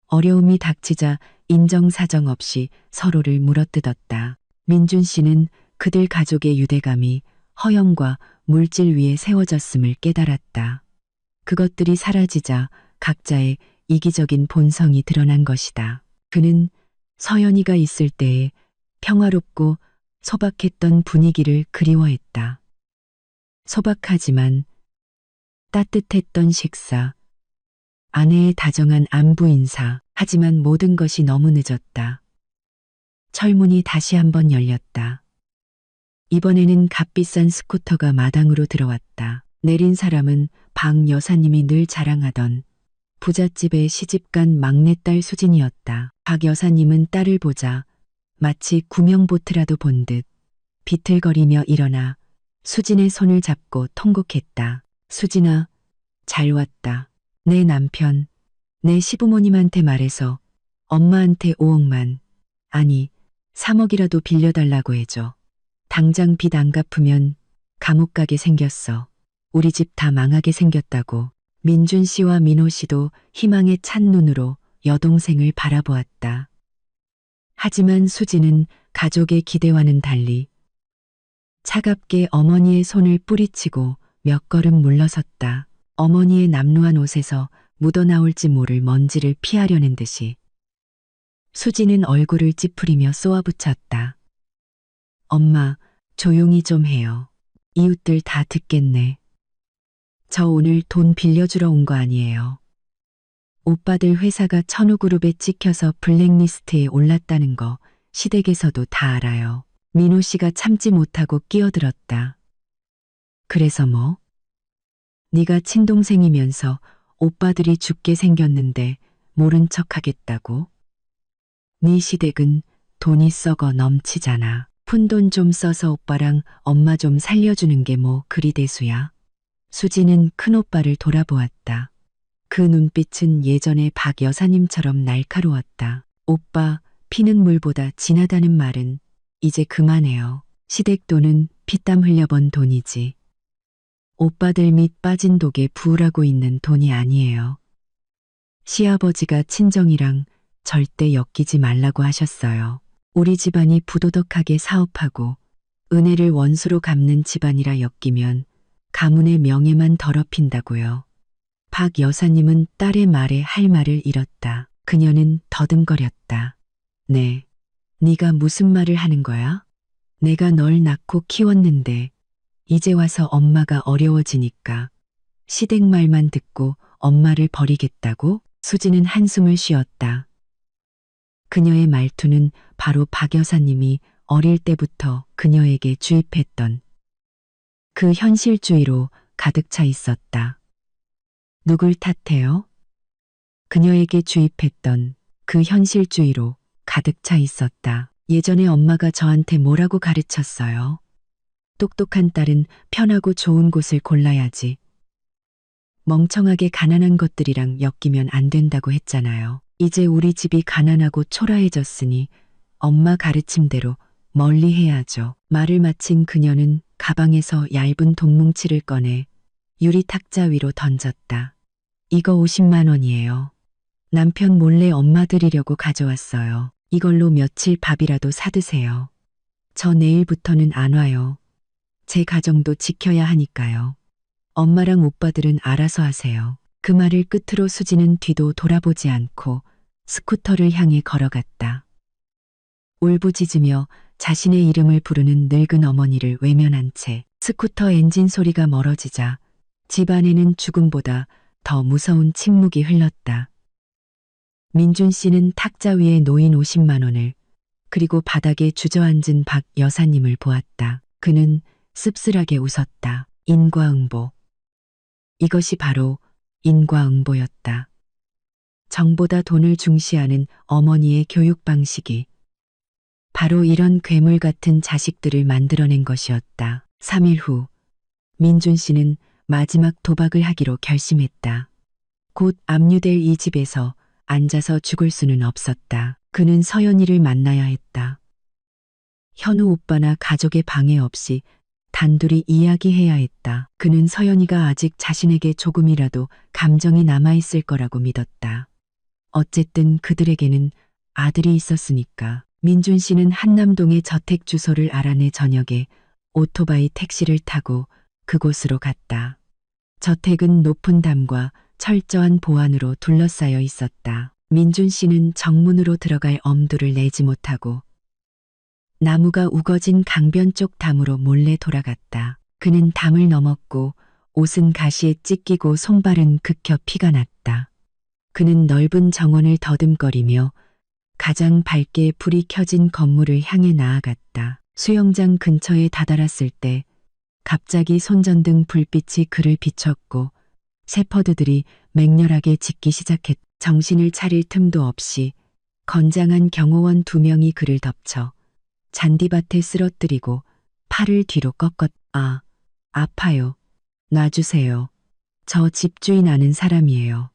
어려움이 닥치자 인정사정 없이 서로를 물어뜯었다. 민준 씨는 그들 가족의 유대감이 허영과 물질 위에 세워졌음을 깨달았다. 그것들이 사라지자 각자의 이기적인 본성이 드러난 것이다. 그는 서연이가 있을 때의 평화롭고 소박했던 분위기를 그리워했다. 소박하지만 따뜻했던 식사, 아내의 다정한 안부 인사, 하지만 모든 것이 너무 늦었다. 철문이 다시 한번 열렸다. 이번에는 값비싼 스쿠터가 마당으로 들어왔다. 내린 사람은 박 여사님이 늘 자랑하던 부잣집에 시집간 막내딸 수진이었다. 박 여사님은 딸을 보자 마치 구명보트라도 본 듯 비틀거리며 일어나 수진의 손을 잡고 통곡했다. 수진아, 잘 왔다. 내 남편, 내 시부모님한테 말해서 엄마한테 5억만, 아니 3억이라도 빌려달라고 해줘. 당장 빚 안 갚으면 감옥 가게 생겼어. 우리 집 다 망하게 생겼다고. 민준 씨와 민호 씨도 희망에 찬 눈으로 여동생을 바라보았다. 하지만 수지는 가족의 기대와는 달리 차갑게 어머니의 손을 뿌리치고 몇 걸음 물러섰다. 어머니의 남루한 옷에서 묻어나올지 모를 먼지를 피하려는 듯이 수지는 얼굴을 찌푸리며 쏘아붙였다. 엄마, 조용히 좀 해요. 이웃들 다 듣겠네. 저 오늘 돈 빌려주러 온 거 아니에요. 오빠들 회사가 천우그룹에 찍혀서 블랙리스트에 올랐다는 거 시댁에서도 다 알아요. 민호 씨가 참지 못하고 끼어들었다. 그래서 뭐? 네가 친동생이면서 오빠들이 죽게 생겼는데 모른 척 하겠다고? 네 시댁은 돈이 썩어 넘치잖아. 푼돈 좀 써서 오빠랑 엄마 좀 살려주는 게 뭐 그리 대수야. 수지는 큰오빠를 돌아보았다. 그 눈빛은 예전의 박 여사님처럼 날카로웠다. 오빠, 피는 물보다 진하다는 말은 이제 그만해요. 시댁 돈은 피땀 흘려번 돈이지. 오빠들 밑 빠진 독에 부으라고 있는 돈이 아니에요. 시아버지가 친정이랑 절대 엮이지 말라고 하셨어요. 우리 집안이 부도덕하게 사업하고 은혜를 원수로 갚는 집안이라 엮이면 가문의 명예만 더럽힌다고요. 박 여사님은 딸의 말에 할 말을 잃었다. 그녀는 더듬거렸다. 네, 네가 무슨 말을 하는 거야? 내가 널 낳고 키웠는데 이제 와서 엄마가 어려워지니까 시댁 말만 듣고 엄마를 버리겠다고? 수지는 한숨을 쉬었다. 그녀의 말투는 바로 박 여사님이 어릴 때부터 그녀에게 주입했던 그 현실주의로 가득 차 있었다. 누굴 탓해요? 그녀에게 주입했던 그 현실주의로 가득 차 있었다. 예전에 엄마가 저한테 뭐라고 가르쳤어요? 똑똑한 딸은 편하고 좋은 곳을 골라야지. 멍청하게 가난한 것들이랑 엮이면 안 된다고 했잖아요. 이제 우리 집이 가난하고 초라해졌으니 엄마 가르침대로 멀리 해야죠. 말을 마친 그녀는 가방에서 얇은 돈뭉치를 꺼내 유리 탁자 위로 던졌다. 이거 50만 원이에요. 남편 몰래 엄마 드리려고 가져왔어요. 이걸로 며칠 밥이라도 사드세요. 저 내일부터는 안 와요. 제 가정도 지켜야 하니까요. 엄마랑 오빠들은 알아서 하세요. 그 말을 끝으로 수지는 뒤도 돌아보지 않고 스쿠터를 향해 걸어갔다. 울부짖으며 자신의 이름을 부르는 늙은 어머니를 외면한 채 스쿠터 엔진 소리가 멀어지자 집 안에는 죽음보다 더 무서운 침묵이 흘렀다. 민준 씨는 탁자 위에 놓인 50만 원을 그리고 바닥에 주저앉은 박 여사님을 보았다. 그는 씁쓸하게 웃었다. 인과응보. 이것이 바로 인과응보였다. 정보다 돈을 중시하는 어머니의 교육 방식이 바로 이런 괴물 같은 자식들을 만들어낸 것이었다. 3일 후 민준 씨는 마지막 도박을 하기로 결심했다. 곧 압류될 이 집에서 앉아서 죽을 수는 없었다. 그는 서연이를 만나야 했다. 현우 오빠나 가족의 방해 없이 단둘이 이야기해야 했다. 그는 서연이가 아직 자신에게 조금이라도 감정이 남아있을 거라고 믿었다. 어쨌든 그들에게는 아들이 있었으니까. 민준 씨는 한남동의 저택 주소를 알아내 저녁에 오토바이 택시를 타고 그곳으로 갔다. 저택은 높은 담과 철저한 보안으로 둘러싸여 있었다. 민준 씨는 정문으로 들어갈 엄두를 내지 못하고 나무가 우거진 강변 쪽 담으로 몰래 돌아갔다. 그는 담을 넘었고 옷은 가시에 찢기고 손발은 극혀 피가 났다. 그는 넓은 정원을 더듬거리며 가장 밝게 불이 켜진 건물을 향해 나아갔다. 수영장 근처에 다다랐을 때 갑자기 손전등 불빛이 그를 비췄고 세퍼드들이 맹렬하게 짖기 시작했다. 정신을 차릴 틈도 없이 건장한 경호원 2명이 그를 덮쳐 잔디밭에 쓰러뜨리고 팔을 뒤로 꺾었다. 아파요. 놔주세요. 저 집주인 아는 사람이에요.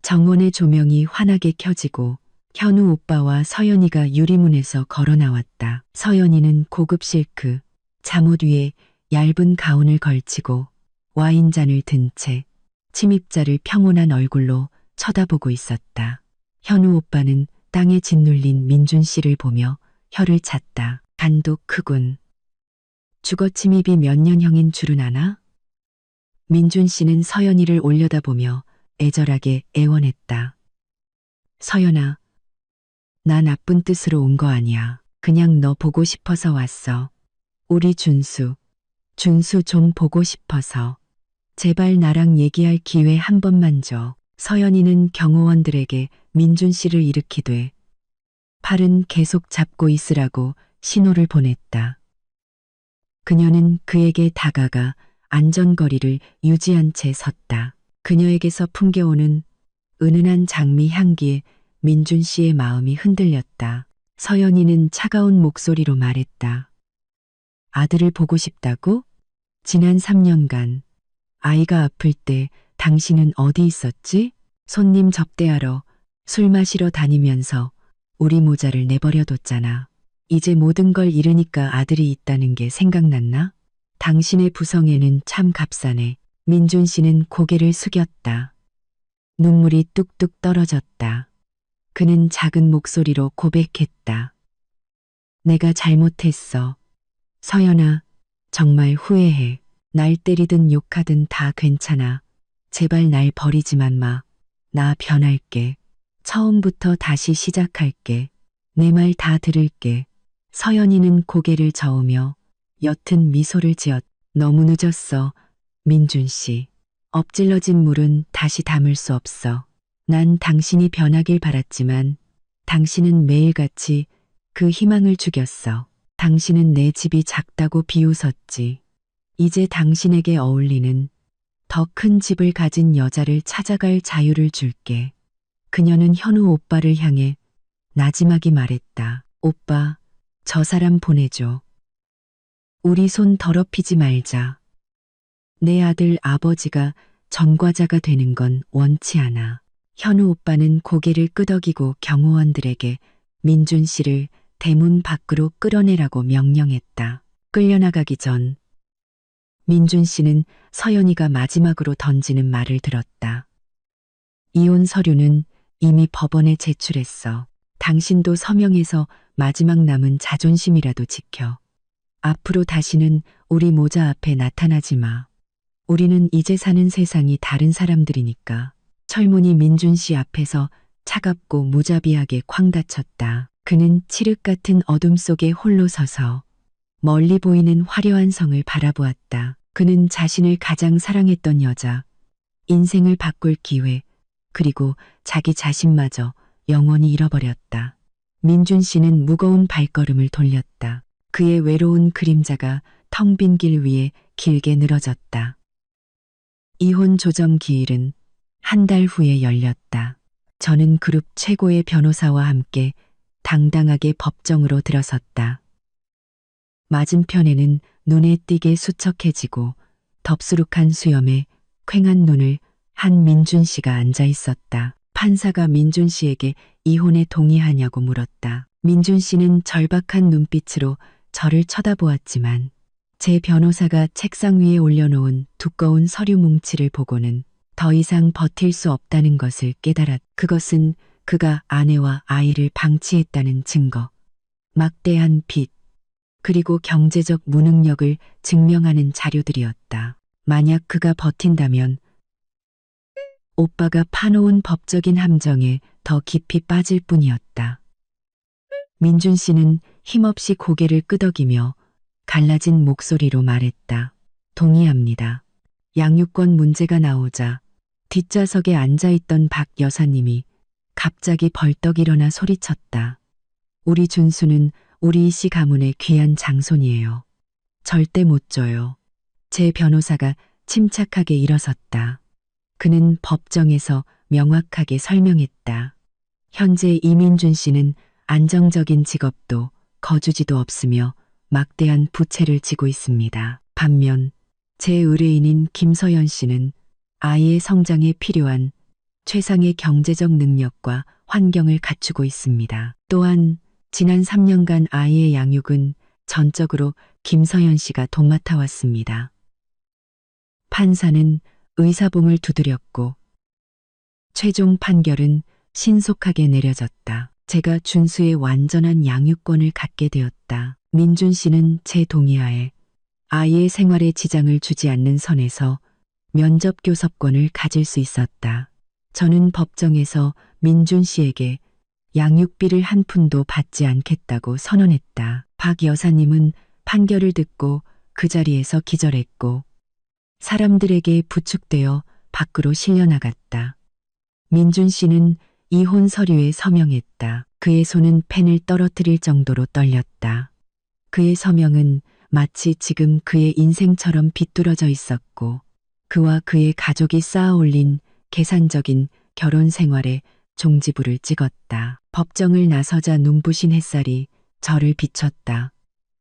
정원의 조명이 환하게 켜지고 현우 오빠와 서연이가 유리문에서 걸어 나왔다. 서연이는 고급 실크, 잠옷 위에 얇은 가운을 걸치고 와인잔을 든 채 침입자를 평온한 얼굴로 쳐다보고 있었다. 현우 오빠는 땅에 짓눌린 민준 씨를 보며 혀를 찼다. 간도 크군. 주거 침입이 몇 년형인 줄은 아나? 민준 씨는 서연이를 올려다보며 애절하게 애원했다. 서연아, 나 나쁜 뜻으로 온 거 아니야. 그냥 너 보고 싶어서 왔어. 우리 준수 좀 보고 싶어서. 제발 나랑 얘기할 기회 한 번만 줘. 서연이는 경호원들에게 민준 씨를 일으키되 팔은 계속 잡고 있으라고 신호를 보냈다. 그녀는 그에게 다가가 안전거리를 유지한 채 섰다. 그녀에게서 풍겨오는 은은한 장미 향기에 민준 씨의 마음이 흔들렸다. 서연이는 차가운 목소리로 말했다. 아들을 보고 싶다고? 지난 3년간 아이가 아플 때 당신은 어디 있었지? 손님 접대하러 술 마시러 다니면서 우리 모자를 내버려뒀잖아. 이제 모든 걸 잃으니까 아들이 있다는 게 생각났나? 당신의 부성애는 참 값싸네. 민준 씨는 고개를 숙였다. 눈물이 뚝뚝 떨어졌다. 그는 작은 목소리로 고백했다. 내가 잘못했어. 서연아, 정말 후회해. 날 때리든 욕하든 다 괜찮아. 제발 날 버리지만 마. 나 변할게. 처음부터 다시 시작할게. 내 말 다 들을게. 서연이는 고개를 저으며 옅은 미소를 지었. 너무 늦었어, 민준 씨. 엎질러진 물은 다시 담을 수 없어. 난 당신이 변하길 바랐지만 당신은 매일같이 그 희망을 죽였어. 당신은 내 집이 작다고 비웃었지. 이제 당신에게 어울리는 더 큰 집을 가진 여자를 찾아갈 자유를 줄게. 그녀는 현우 오빠를 향해 나지막이 말했다. 오빠, 저 사람 보내줘. 우리 손 더럽히지 말자. 내 아들 아버지가 전과자가 되는 건 원치 않아. 현우 오빠는 고개를 끄덕이고 경호원들에게 민준 씨를 대문 밖으로 끌어내라고 명령했다. 끌려나가기 전 민준 씨는 서연이가 마지막으로 던지는 말을 들었다. 이혼 서류는 이미 법원에 제출했어. 당신도 서명해서 마지막 남은 자존심이라도 지켜. 앞으로 다시는 우리 모자 앞에 나타나지 마. 우리는 이제 사는 세상이 다른 사람들이니까. 철문이 민준 씨 앞에서 차갑고 무자비하게 쾅 닫혔다. 그는 칠흑 같은 어둠 속에 홀로 서서 멀리 보이는 화려한 성을 바라보았다. 그는 자신을 가장 사랑했던 여자, 인생을 바꿀 기회, 그리고 자기 자신마저 영원히 잃어버렸다. 민준 씨는 무거운 발걸음을 돌렸다. 그의 외로운 그림자가 텅 빈 길 위에 길게 늘어졌다. 이혼 조정 기일은 한 달 후에 열렸다. 저는 그룹 최고의 변호사와 함께 당당하게 법정으로 들어섰다. 맞은편에는 눈에 띄게 수척해지고 덥수룩한 수염에 퀭한 눈을 한 민준 씨가 앉아 있었다. 판사가 민준 씨에게 이혼에 동의하냐고 물었다. 민준 씨는 절박한 눈빛으로 저를 쳐다보았지만 제 변호사가 책상 위에 올려놓은 두꺼운 서류 뭉치를 보고는 더 이상 버틸 수 없다는 것을 깨달았다. 그것은 그가 아내와 아이를 방치했다는 증거, 막대한 빚, 그리고 경제적 무능력을 증명하는 자료들이었다. 만약 그가 버틴다면 오빠가 파놓은 법적인 함정에 더 깊이 빠질 뿐이었다. 민준 씨는 힘없이 고개를 끄덕이며 갈라진 목소리로 말했다. 동의합니다. 양육권 문제가 나오자 뒷좌석에 앉아있던 박 여사님이 갑자기 벌떡 일어나 소리쳤다. 우리 준수는 우리 이씨 가문의 귀한 장손이에요. 절대 못 줘요. 제 변호사가 침착하게 일어섰다. 그는 법정에서 명확하게 설명했다. 현재 이민준 씨는 안정적인 직업도 거주지도 없으며 막대한 부채를 지고 있습니다. 반면 제 의뢰인인 김서연 씨는 아이의 성장에 필요한 최상의 경제적 능력과 환경을 갖추고 있습니다. 또한 지난 3년간 아이의 양육은 전적으로 김서연 씨가 도맡아 왔습니다. 판사는 의사봉을 두드렸고 최종 판결은 신속하게 내려졌다. 제가 준수의 완전한 양육권을 갖게 되었다. 민준 씨는 제 동의하에 아이의 생활에 지장을 주지 않는 선에서 면접 교섭권을 가질 수 있었다. 저는 법정에서 민준 씨에게 양육비를 한 푼도 받지 않겠다고 선언했다. 박 여사님은 판결을 듣고 그 자리에서 기절했고 사람들에게 부축되어 밖으로 실려나갔다. 민준 씨는 이혼 서류에 서명했다. 그의 손은 펜을 떨어뜨릴 정도로 떨렸다. 그의 서명은 마치 지금 그의 인생처럼 비뚤어져 있었고 그와 그의 가족이 쌓아 올린 계산적인 결혼 생활에 종지부를 찍었다. 법정을 나서자 눈부신 햇살이 저를 비췄다.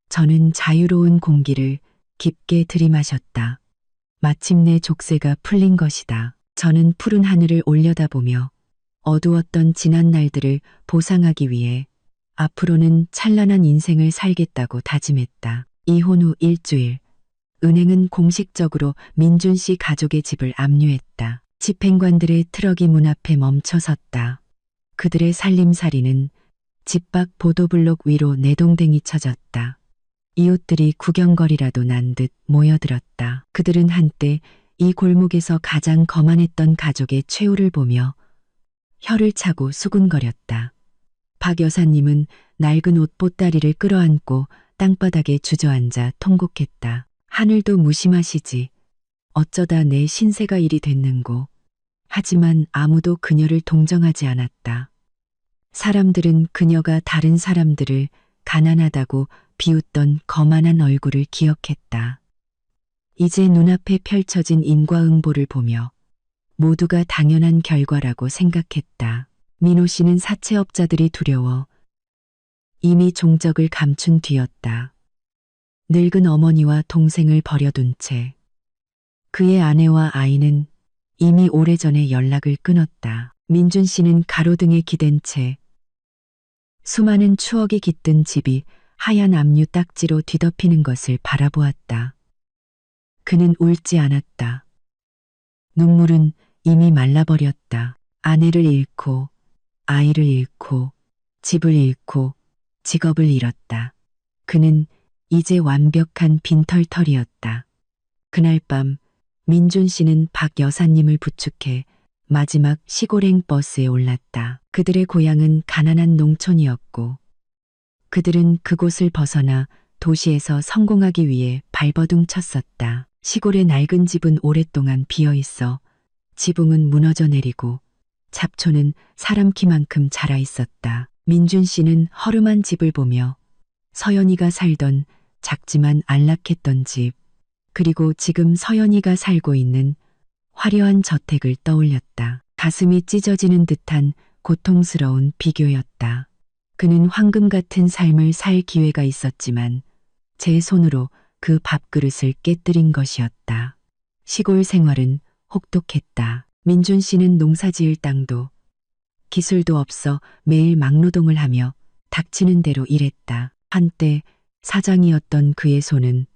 저는 자유로운 공기를 깊게 들이마셨다. 마침내 족쇄가 풀린 것이다. 저는 푸른 하늘을 올려다보며 어두웠던 지난 날들을 보상하기 위해 앞으로는 찬란한 인생을 살겠다고 다짐했다. 이혼 후 일주일, 은행은 공식적으로 민준 씨 가족의 집을 압류했다. 집행관들의 트럭이 문 앞에 멈춰섰다. 그들의 살림살이는 집 밖 보도블록 위로 내동댕이 쳐졌다. 이웃들이 구경거리라도 난 듯 모여들었다. 그들은 한때 이 골목에서 가장 거만했던 가족의 최후를 보며 혀를 차고 수군거렸다. 박 여사님은 낡은 옷 보따리를 끌어안고 땅바닥에 주저앉아 통곡했다. 하늘도 무심하시지. 어쩌다 내 신세가 이리 됐는고. 하지만 아무도 그녀를 동정하지 않았다. 사람들은 그녀가 다른 사람들을 가난하다고 비웃던 거만한 얼굴을 기억했다. 이제 눈앞에 펼쳐진 인과응보를 보며 모두가 당연한 결과라고 생각했다. 민호 씨는 사채업자들이 두려워 이미 종적을 감춘 뒤였다. 늙은 어머니와 동생을 버려둔 채 그의 아내와 아이는 이미 오래전에 연락을 끊었다. 민준 씨는 가로등에 기댄 채 수많은 추억이 깃든 집이 하얀 압류 딱지로 뒤덮이는 것을 바라보았다. 그는 울지 않았다. 눈물은 이미 말라버렸다. 아내를 잃고 아이를 잃고 집을 잃고 직업을 잃었다. 그는 이제 완벽한 빈털털이었다. 그날 밤 민준 씨는 박 여사님을 부축해 마지막 시골행 버스에 올랐다. 그들의 고향은 가난한 농촌이었고 그들은 그곳을 벗어나 도시에서 성공하기 위해 발버둥 쳤었다. 시골의 낡은 집은 오랫동안 비어있어 지붕은 무너져 내리고 잡초는 사람 키만큼 자라 있었다. 민준 씨는 허름한 집을 보며 서연이가 살던 작지만 안락했던 집, 그리고 지금 서연이가 살고 있는 화려한 저택을 떠올렸다. 가슴이 찢어지는 듯한 고통스러운 비교였다. 그는 황금 같은 삶을 살 기회가 있었지만 제 손으로 그 밥그릇을 깨뜨린 것이었다. 시골 생활은 혹독했다. 민준 씨는 농사지을 땅도 기술도 없어 매일 막노동을 하며 닥치는 대로 일했다. 한때 사장이었던 그의 손은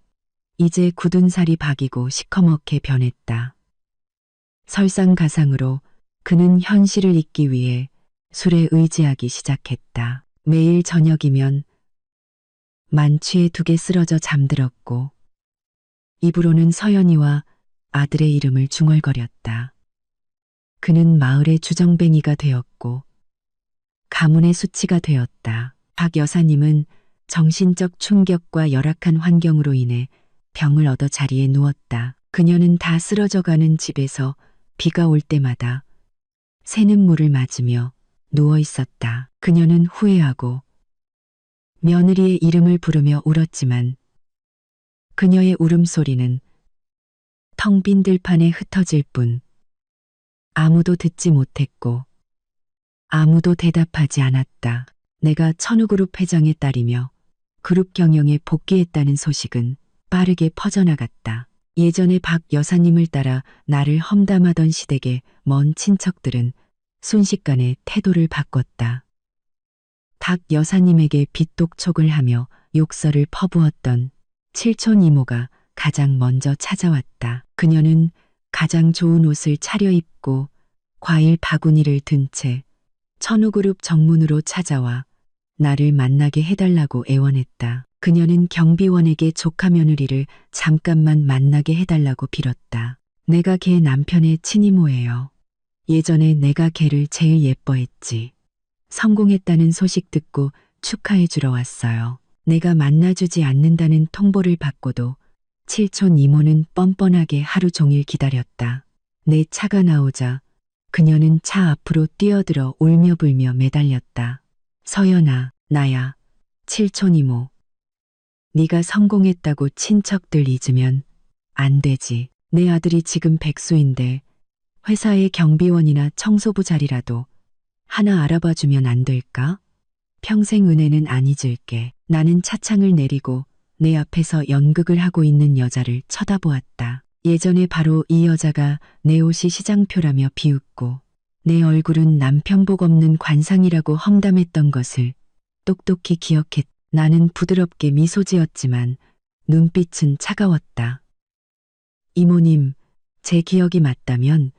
이제 굳은 살이 박이고 시커멓게 변했다. 설상가상으로 그는 현실을 잊기 위해 술에 의지하기 시작했다. 매일 저녁이면 만취에 두개 쓰러져 잠들었고 입으로는 서연이와 아들의 이름을 중얼거렸다. 그는 마을의 주정뱅이가 되었고 가문의 수치가 되었다. 박 여사님은 정신적 충격과 열악한 환경으로 인해 병을 얻어 자리에 누웠다. 그녀는 다 쓰러져가는 집에서 비가 올 때마다 새는 물을 맞으며 누워 있었다. 그녀는 후회하고 며느리의 이름을 부르며 울었지만 그녀의 울음소리는 텅 빈 들판에 흩어질 뿐 아무도 듣지 못했고 아무도 대답하지 않았다. 내가 천우그룹 회장의 딸이며 그룹 경영에 복귀했다는 소식은 빠르게 퍼져나갔다. 예전에 박 여사님을 따라 나를 험담하던 시댁의 먼 친척들은 순식간에 태도를 바꿨다. 박 여사님에게 빚독촉을 하며 욕설을 퍼부었던 칠촌 이모가 가장 먼저 찾아왔다. 그녀는 가장 좋은 옷을 차려입고 과일 바구니를 든 채 천우그룹 정문으로 찾아와 나를 만나게 해달라고 애원했다. 그녀는 경비원에게 조카 며느리를 잠깐만 만나게 해달라고 빌었다. 내가 걔 남편의 친이모예요. 예전에 내가 걔를 제일 예뻐했지. 성공했다는 소식 듣고 축하해 주러 왔어요. 내가 만나주지 않는다는 통보를 받고도 칠촌 이모는 뻔뻔하게 하루 종일 기다렸다. 내 차가 나오자 그녀는 차 앞으로 뛰어들어 울며 불며 매달렸다. 서연아, 나야, 칠촌 이모. 네가 성공했다고 친척들 잊으면 안 되지. 내 아들이 지금 백수인데 회사의 경비원이나 청소부 자리라도 하나 알아봐주면 안 될까? 평생 은혜는 안 잊을게. 나는 차창을 내리고 내 앞에서 연극을 하고 있는 여자를 쳐다보았다. 예전에 바로 이 여자가 내 옷이 시장표라며 비웃고 내 얼굴은 남편 복 없는 관상이라고 험담했던 것을 똑똑히 기억했다. 나는 부드럽게 미소 지었지만 눈빛은 차가웠다. 이모님, 제 기억이 맞다면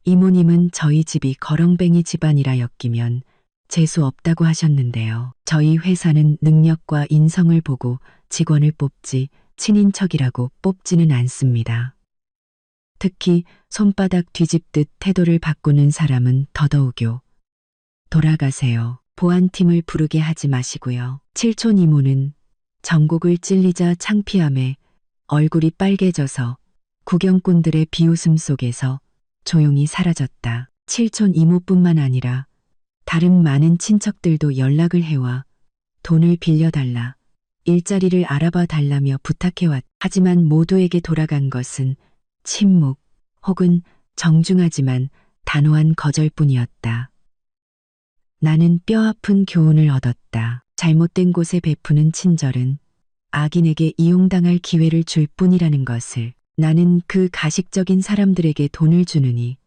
이모님은 저희 집이 거렁뱅이 집안이라 엮이면 재수 없다고 하셨는데요. 저희 회사는 능력과 인성을 보고 직원을 뽑지 친인척이라고 뽑지는 않습니다. 특히 손바닥 뒤집듯 태도를 바꾸는 사람은 더더욱요. 돌아가세요. 보안팀을 부르게 하지 마시고요. 칠촌 이모는 전곡을 찔리자 창피함에 얼굴이 빨개져서 구경꾼들의 비웃음 속에서 조용히 사라졌다. 칠촌 이모뿐만 아니라 다른 많은 친척들도 연락을 해와 돈을 빌려달라, 일자리를 알아봐 달라며 부탁해왔다. 하지만 모두에게 돌아간 것은 침묵 혹은 정중하지만 단호한 거절뿐이었다. 나는 뼈아픈 교훈을 얻었다. 잘못된 곳에 베푸는 친절은 악인에게 이용당할 기회를 줄 뿐이라는 것을. 나는 그 가식적인 사람들에게 돈을 주느니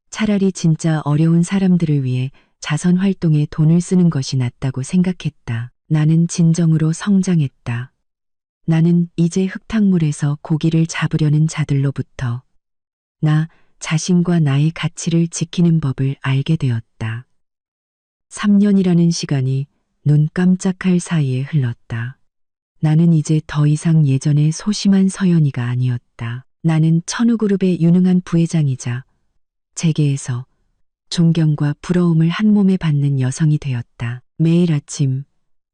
차라리 진짜 어려운 사람들을 위해 자선 활동에 돈을 쓰는 것이 낫다고 생각했다. 나는 진정으로 성장했다. 나는 이제 흙탕물에서 고기를 잡으려는 자들로부터 나 자신과 나의 가치를 지키는 법을 알게 되었다. 3년이라는 시간이 눈 깜짝할 사이에 흘렀다. 나는 이제 더 이상 예전의 소심한 서연이가 아니었다. 나는 천우그룹의 유능한 부회장이자 재계에서 존경과 부러움을 한 몸에 받는 여성이 되었다. 매일 아침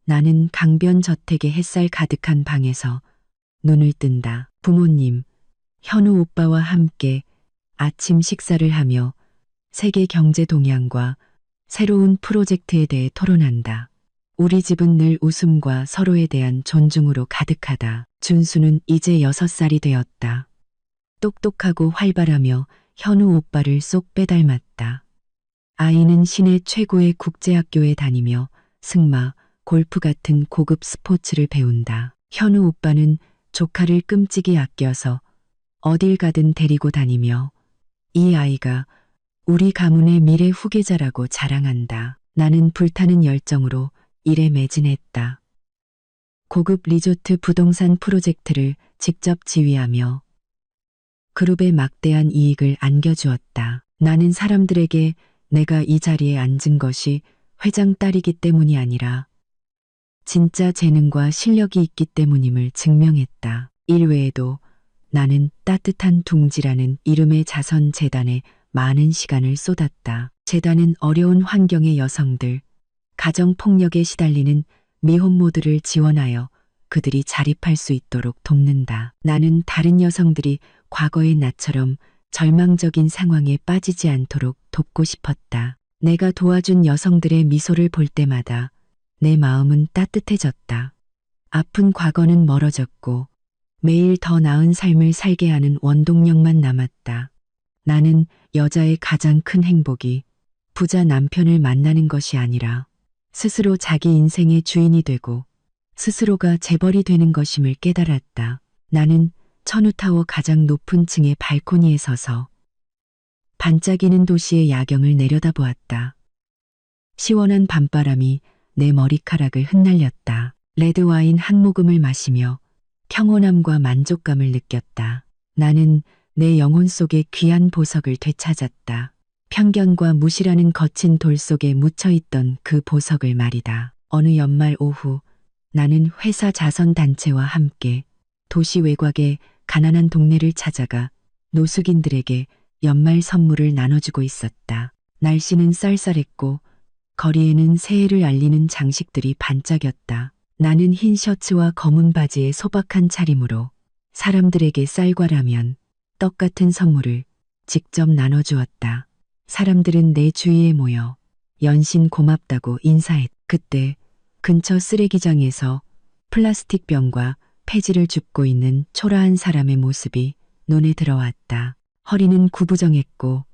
나는 강변 저택의 햇살 가득한 방에서 눈을 뜬다. 부모님, 현우 오빠와 함께 아침 식사를 하며 세계 경제 동향과 새로운 프로젝트에 대해 토론한다. 우리 집은 늘 웃음과 서로에 대한 존중으로 가득하다. 준수는 이제 6살이 되었다. 똑똑하고 활발하며 현우 오빠를 쏙 빼닮았다. 아이는 시내 최고의 국제학교에 다니며 승마, 골프 같은 고급 스포츠를 배운다. 현우 오빠는 조카를 끔찍이 아껴서 어딜 가든 데리고 다니며 이 아이가 우리 가문의 미래 후계자라고 자랑한다. 나는 불타는 열정으로 일에 매진했다. 고급 리조트 부동산 프로젝트를 직접 지휘하며 그룹에 막대한 이익을 안겨주었다. 나는 사람들에게 내가 이 자리에 앉은 것이 회장 딸이기 때문이 아니라 진짜 재능과 실력이 있기 때문임을 증명했다. 일 외에도 나는 따뜻한 둥지라는 이름의 자선재단에 많은 시간을 쏟았다. 재단은 어려운 환경의 여성들, 가정폭력에 시달리는 미혼모들을 지원하여 그들이 자립할 수 있도록 돕는다. 나는 다른 여성들이 과거의 나처럼 절망적인 상황에 빠지지 않도록 돕고 싶었다. 내가 도와준 여성들의 미소를 볼 때마다 내 마음은 따뜻해졌다. 아픈 과거는 멀어졌고 매일 더 나은 삶을 살게 하는 원동력만 남았다. 나는 여자의 가장 큰 행복이 부자 남편을 만나는 것이 아니라 스스로 자기 인생의 주인이 되고 스스로가 재벌이 되는 것임을 깨달았다. 나는 천우타워 가장 높은 층의 발코니에 서서 반짝이는 도시의 야경을 내려다보았다. 시원한 밤바람이 내 머리카락을 흩날렸다. 레드와인 한 모금을 마시며 평온함과 만족감을 느꼈다. 나는 내 영혼 속의 귀한 보석을 되찾았다. 편견과 무시라는 거친 돌 속에 묻혀있던 그 보석을 말이다. 어느 연말 오후 나는 회사 자선단체와 함께 도시 외곽의 가난한 동네를 찾아가 노숙인들에게 연말 선물을 나눠주고 있었다. 날씨는 쌀쌀했고 거리에는 새해를 알리는 장식들이 반짝였다. 나는 흰 셔츠와 검은 바지에 소박한 차림으로 사람들에게 쌀과 라면, 떡 같은 선물을 직접 나눠주었다. 사람들은 내 주위에 모여 연신 고맙다고 인사했. 그때 근처 쓰레기장에서 플라스틱 병과 폐지를 줍고 있는 초라한 사람의 모습이 눈에 들어왔다. 허리는 구부정했고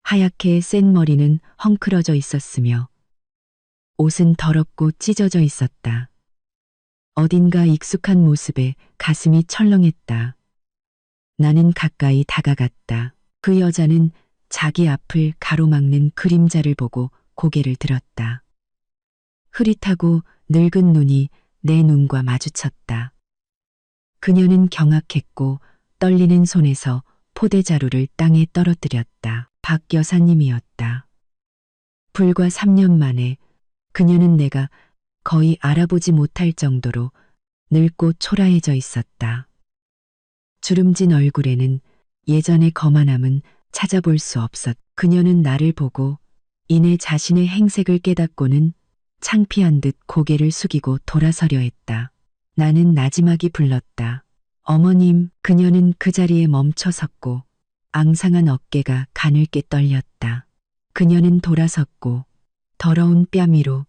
하얗게 센 머리는 헝클어져 있었으며 옷은 더럽고 찢어져 있었다. 어딘가 익숙한 모습에 가슴이 철렁했다. 나는 가까이 다가갔다. 그 여자는 자기 앞을 가로막는 그림자를 보고 고개를 들었다. 흐릿하고 늙은 눈이 내 눈과 마주쳤다. 그녀는 경악했고 떨리는 손에서 포대자루를 땅에 떨어뜨렸다. 박 여사님이었다. 불과 3년 만에 그녀는 내가 거의 알아보지 못할 정도로 늙고 초라해져 있었다. 주름진 얼굴에는 예전의 거만함은 찾아볼 수 없었. 그녀는 나를 보고 이내 자신의 행색을 깨닫고는 창피한 듯 고개를 숙이고 돌아서려 했다. 나는 나지막이 불렀다. 어머님. 그녀는 그 자리에 멈춰 섰고 앙상한 어깨가 가늘게 떨렸다. 그녀는 돌아섰고 더러운 뺨 위로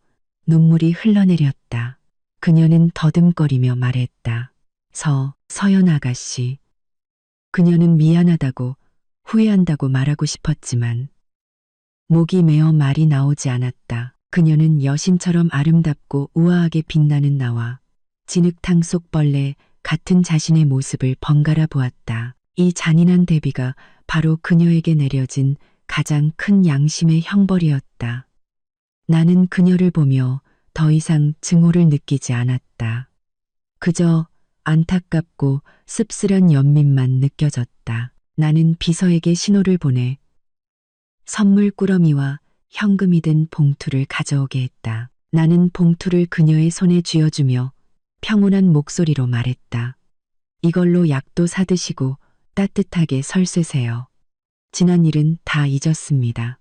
눈물이 흘러내렸다. 그녀는 더듬거리며 말했다. 서연 아가씨. 그녀는 미안하다고 후회한다고 말하고 싶었지만 목이 메어 말이 나오지 않았다. 그녀는 여신처럼 아름답고 우아하게 빛나는 나와 진흙탕 속 벌레 같은 자신의 모습을 번갈아 보았다. 이 잔인한 대비가 바로 그녀에게 내려진 가장 큰 양심의 형벌이었다. 나는 그녀를 보며 더 이상 증오를 느끼지 않았다. 그저 안타깝고 씁쓸한 연민만 느껴졌다. 나는 비서에게 신호를 보내 선물 꾸러미와 현금이 든 봉투를 가져오게 했다. 나는 봉투를 그녀의 손에 쥐어주며 평온한 목소리로 말했다. 이걸로 약도 사드시고 따뜻하게 설 쓰세요. 지난 일은 다 잊었습니다.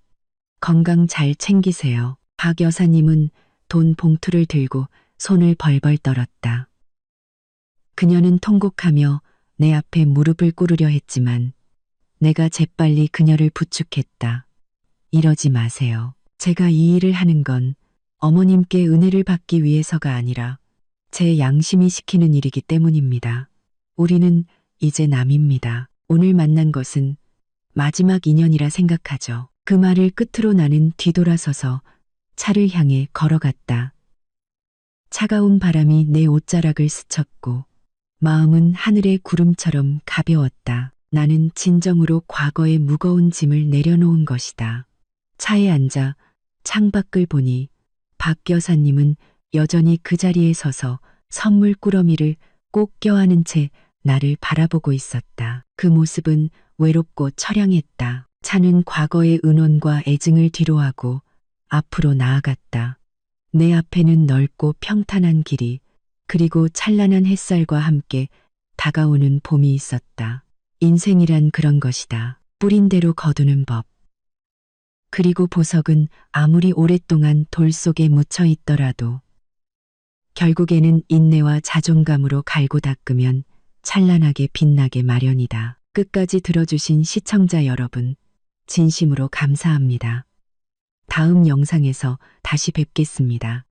건강 잘 챙기세요. 박 여사님은 돈 봉투를 들고 손을 벌벌 떨었다. 그녀는 통곡하며 내 앞에 무릎을 꿇으려 했지만 내가 재빨리 그녀를 부축했다. 이러지 마세요. 제가 이 일을 하는 건 어머님께 은혜를 받기 위해서가 아니라 제 양심이 시키는 일이기 때문입니다. 우리는 이제 남입니다. 오늘 만난 것은 마지막 인연이라 생각하죠. 그 말을 끝으로 나는 뒤돌아서서 차를 향해 걸어갔다. 차가운 바람이 내 옷자락을 스쳤고 마음은 하늘의 구름처럼 가벼웠다. 나는 진정으로 과거의 무거운 짐을 내려놓은 것이다. 차에 앉아 창밖을 보니 박 여사님은 여전히 그 자리에 서서 선물 꾸러미를 꼭 껴안은 채 나를 바라보고 있었다. 그 모습은 외롭고 처량했다. 차는 과거의 은원과 애증을 뒤로하고 앞으로 나아갔다. 내 앞에는 넓고 평탄한 길이 그리고 찬란한 햇살과 함께 다가오는 봄이 있었다. 인생이란 그런 것이다. 뿌린 대로 거두는 법. 그리고 보석은 아무리 오랫동안 돌 속에 묻혀 있더라도 결국에는 인내와 자존감으로 갈고 닦으면 찬란하게 빛나게 마련이다. 끝까지 들어주신 시청자 여러분, 진심으로 감사합니다. 다음 영상에서 다시 뵙겠습니다.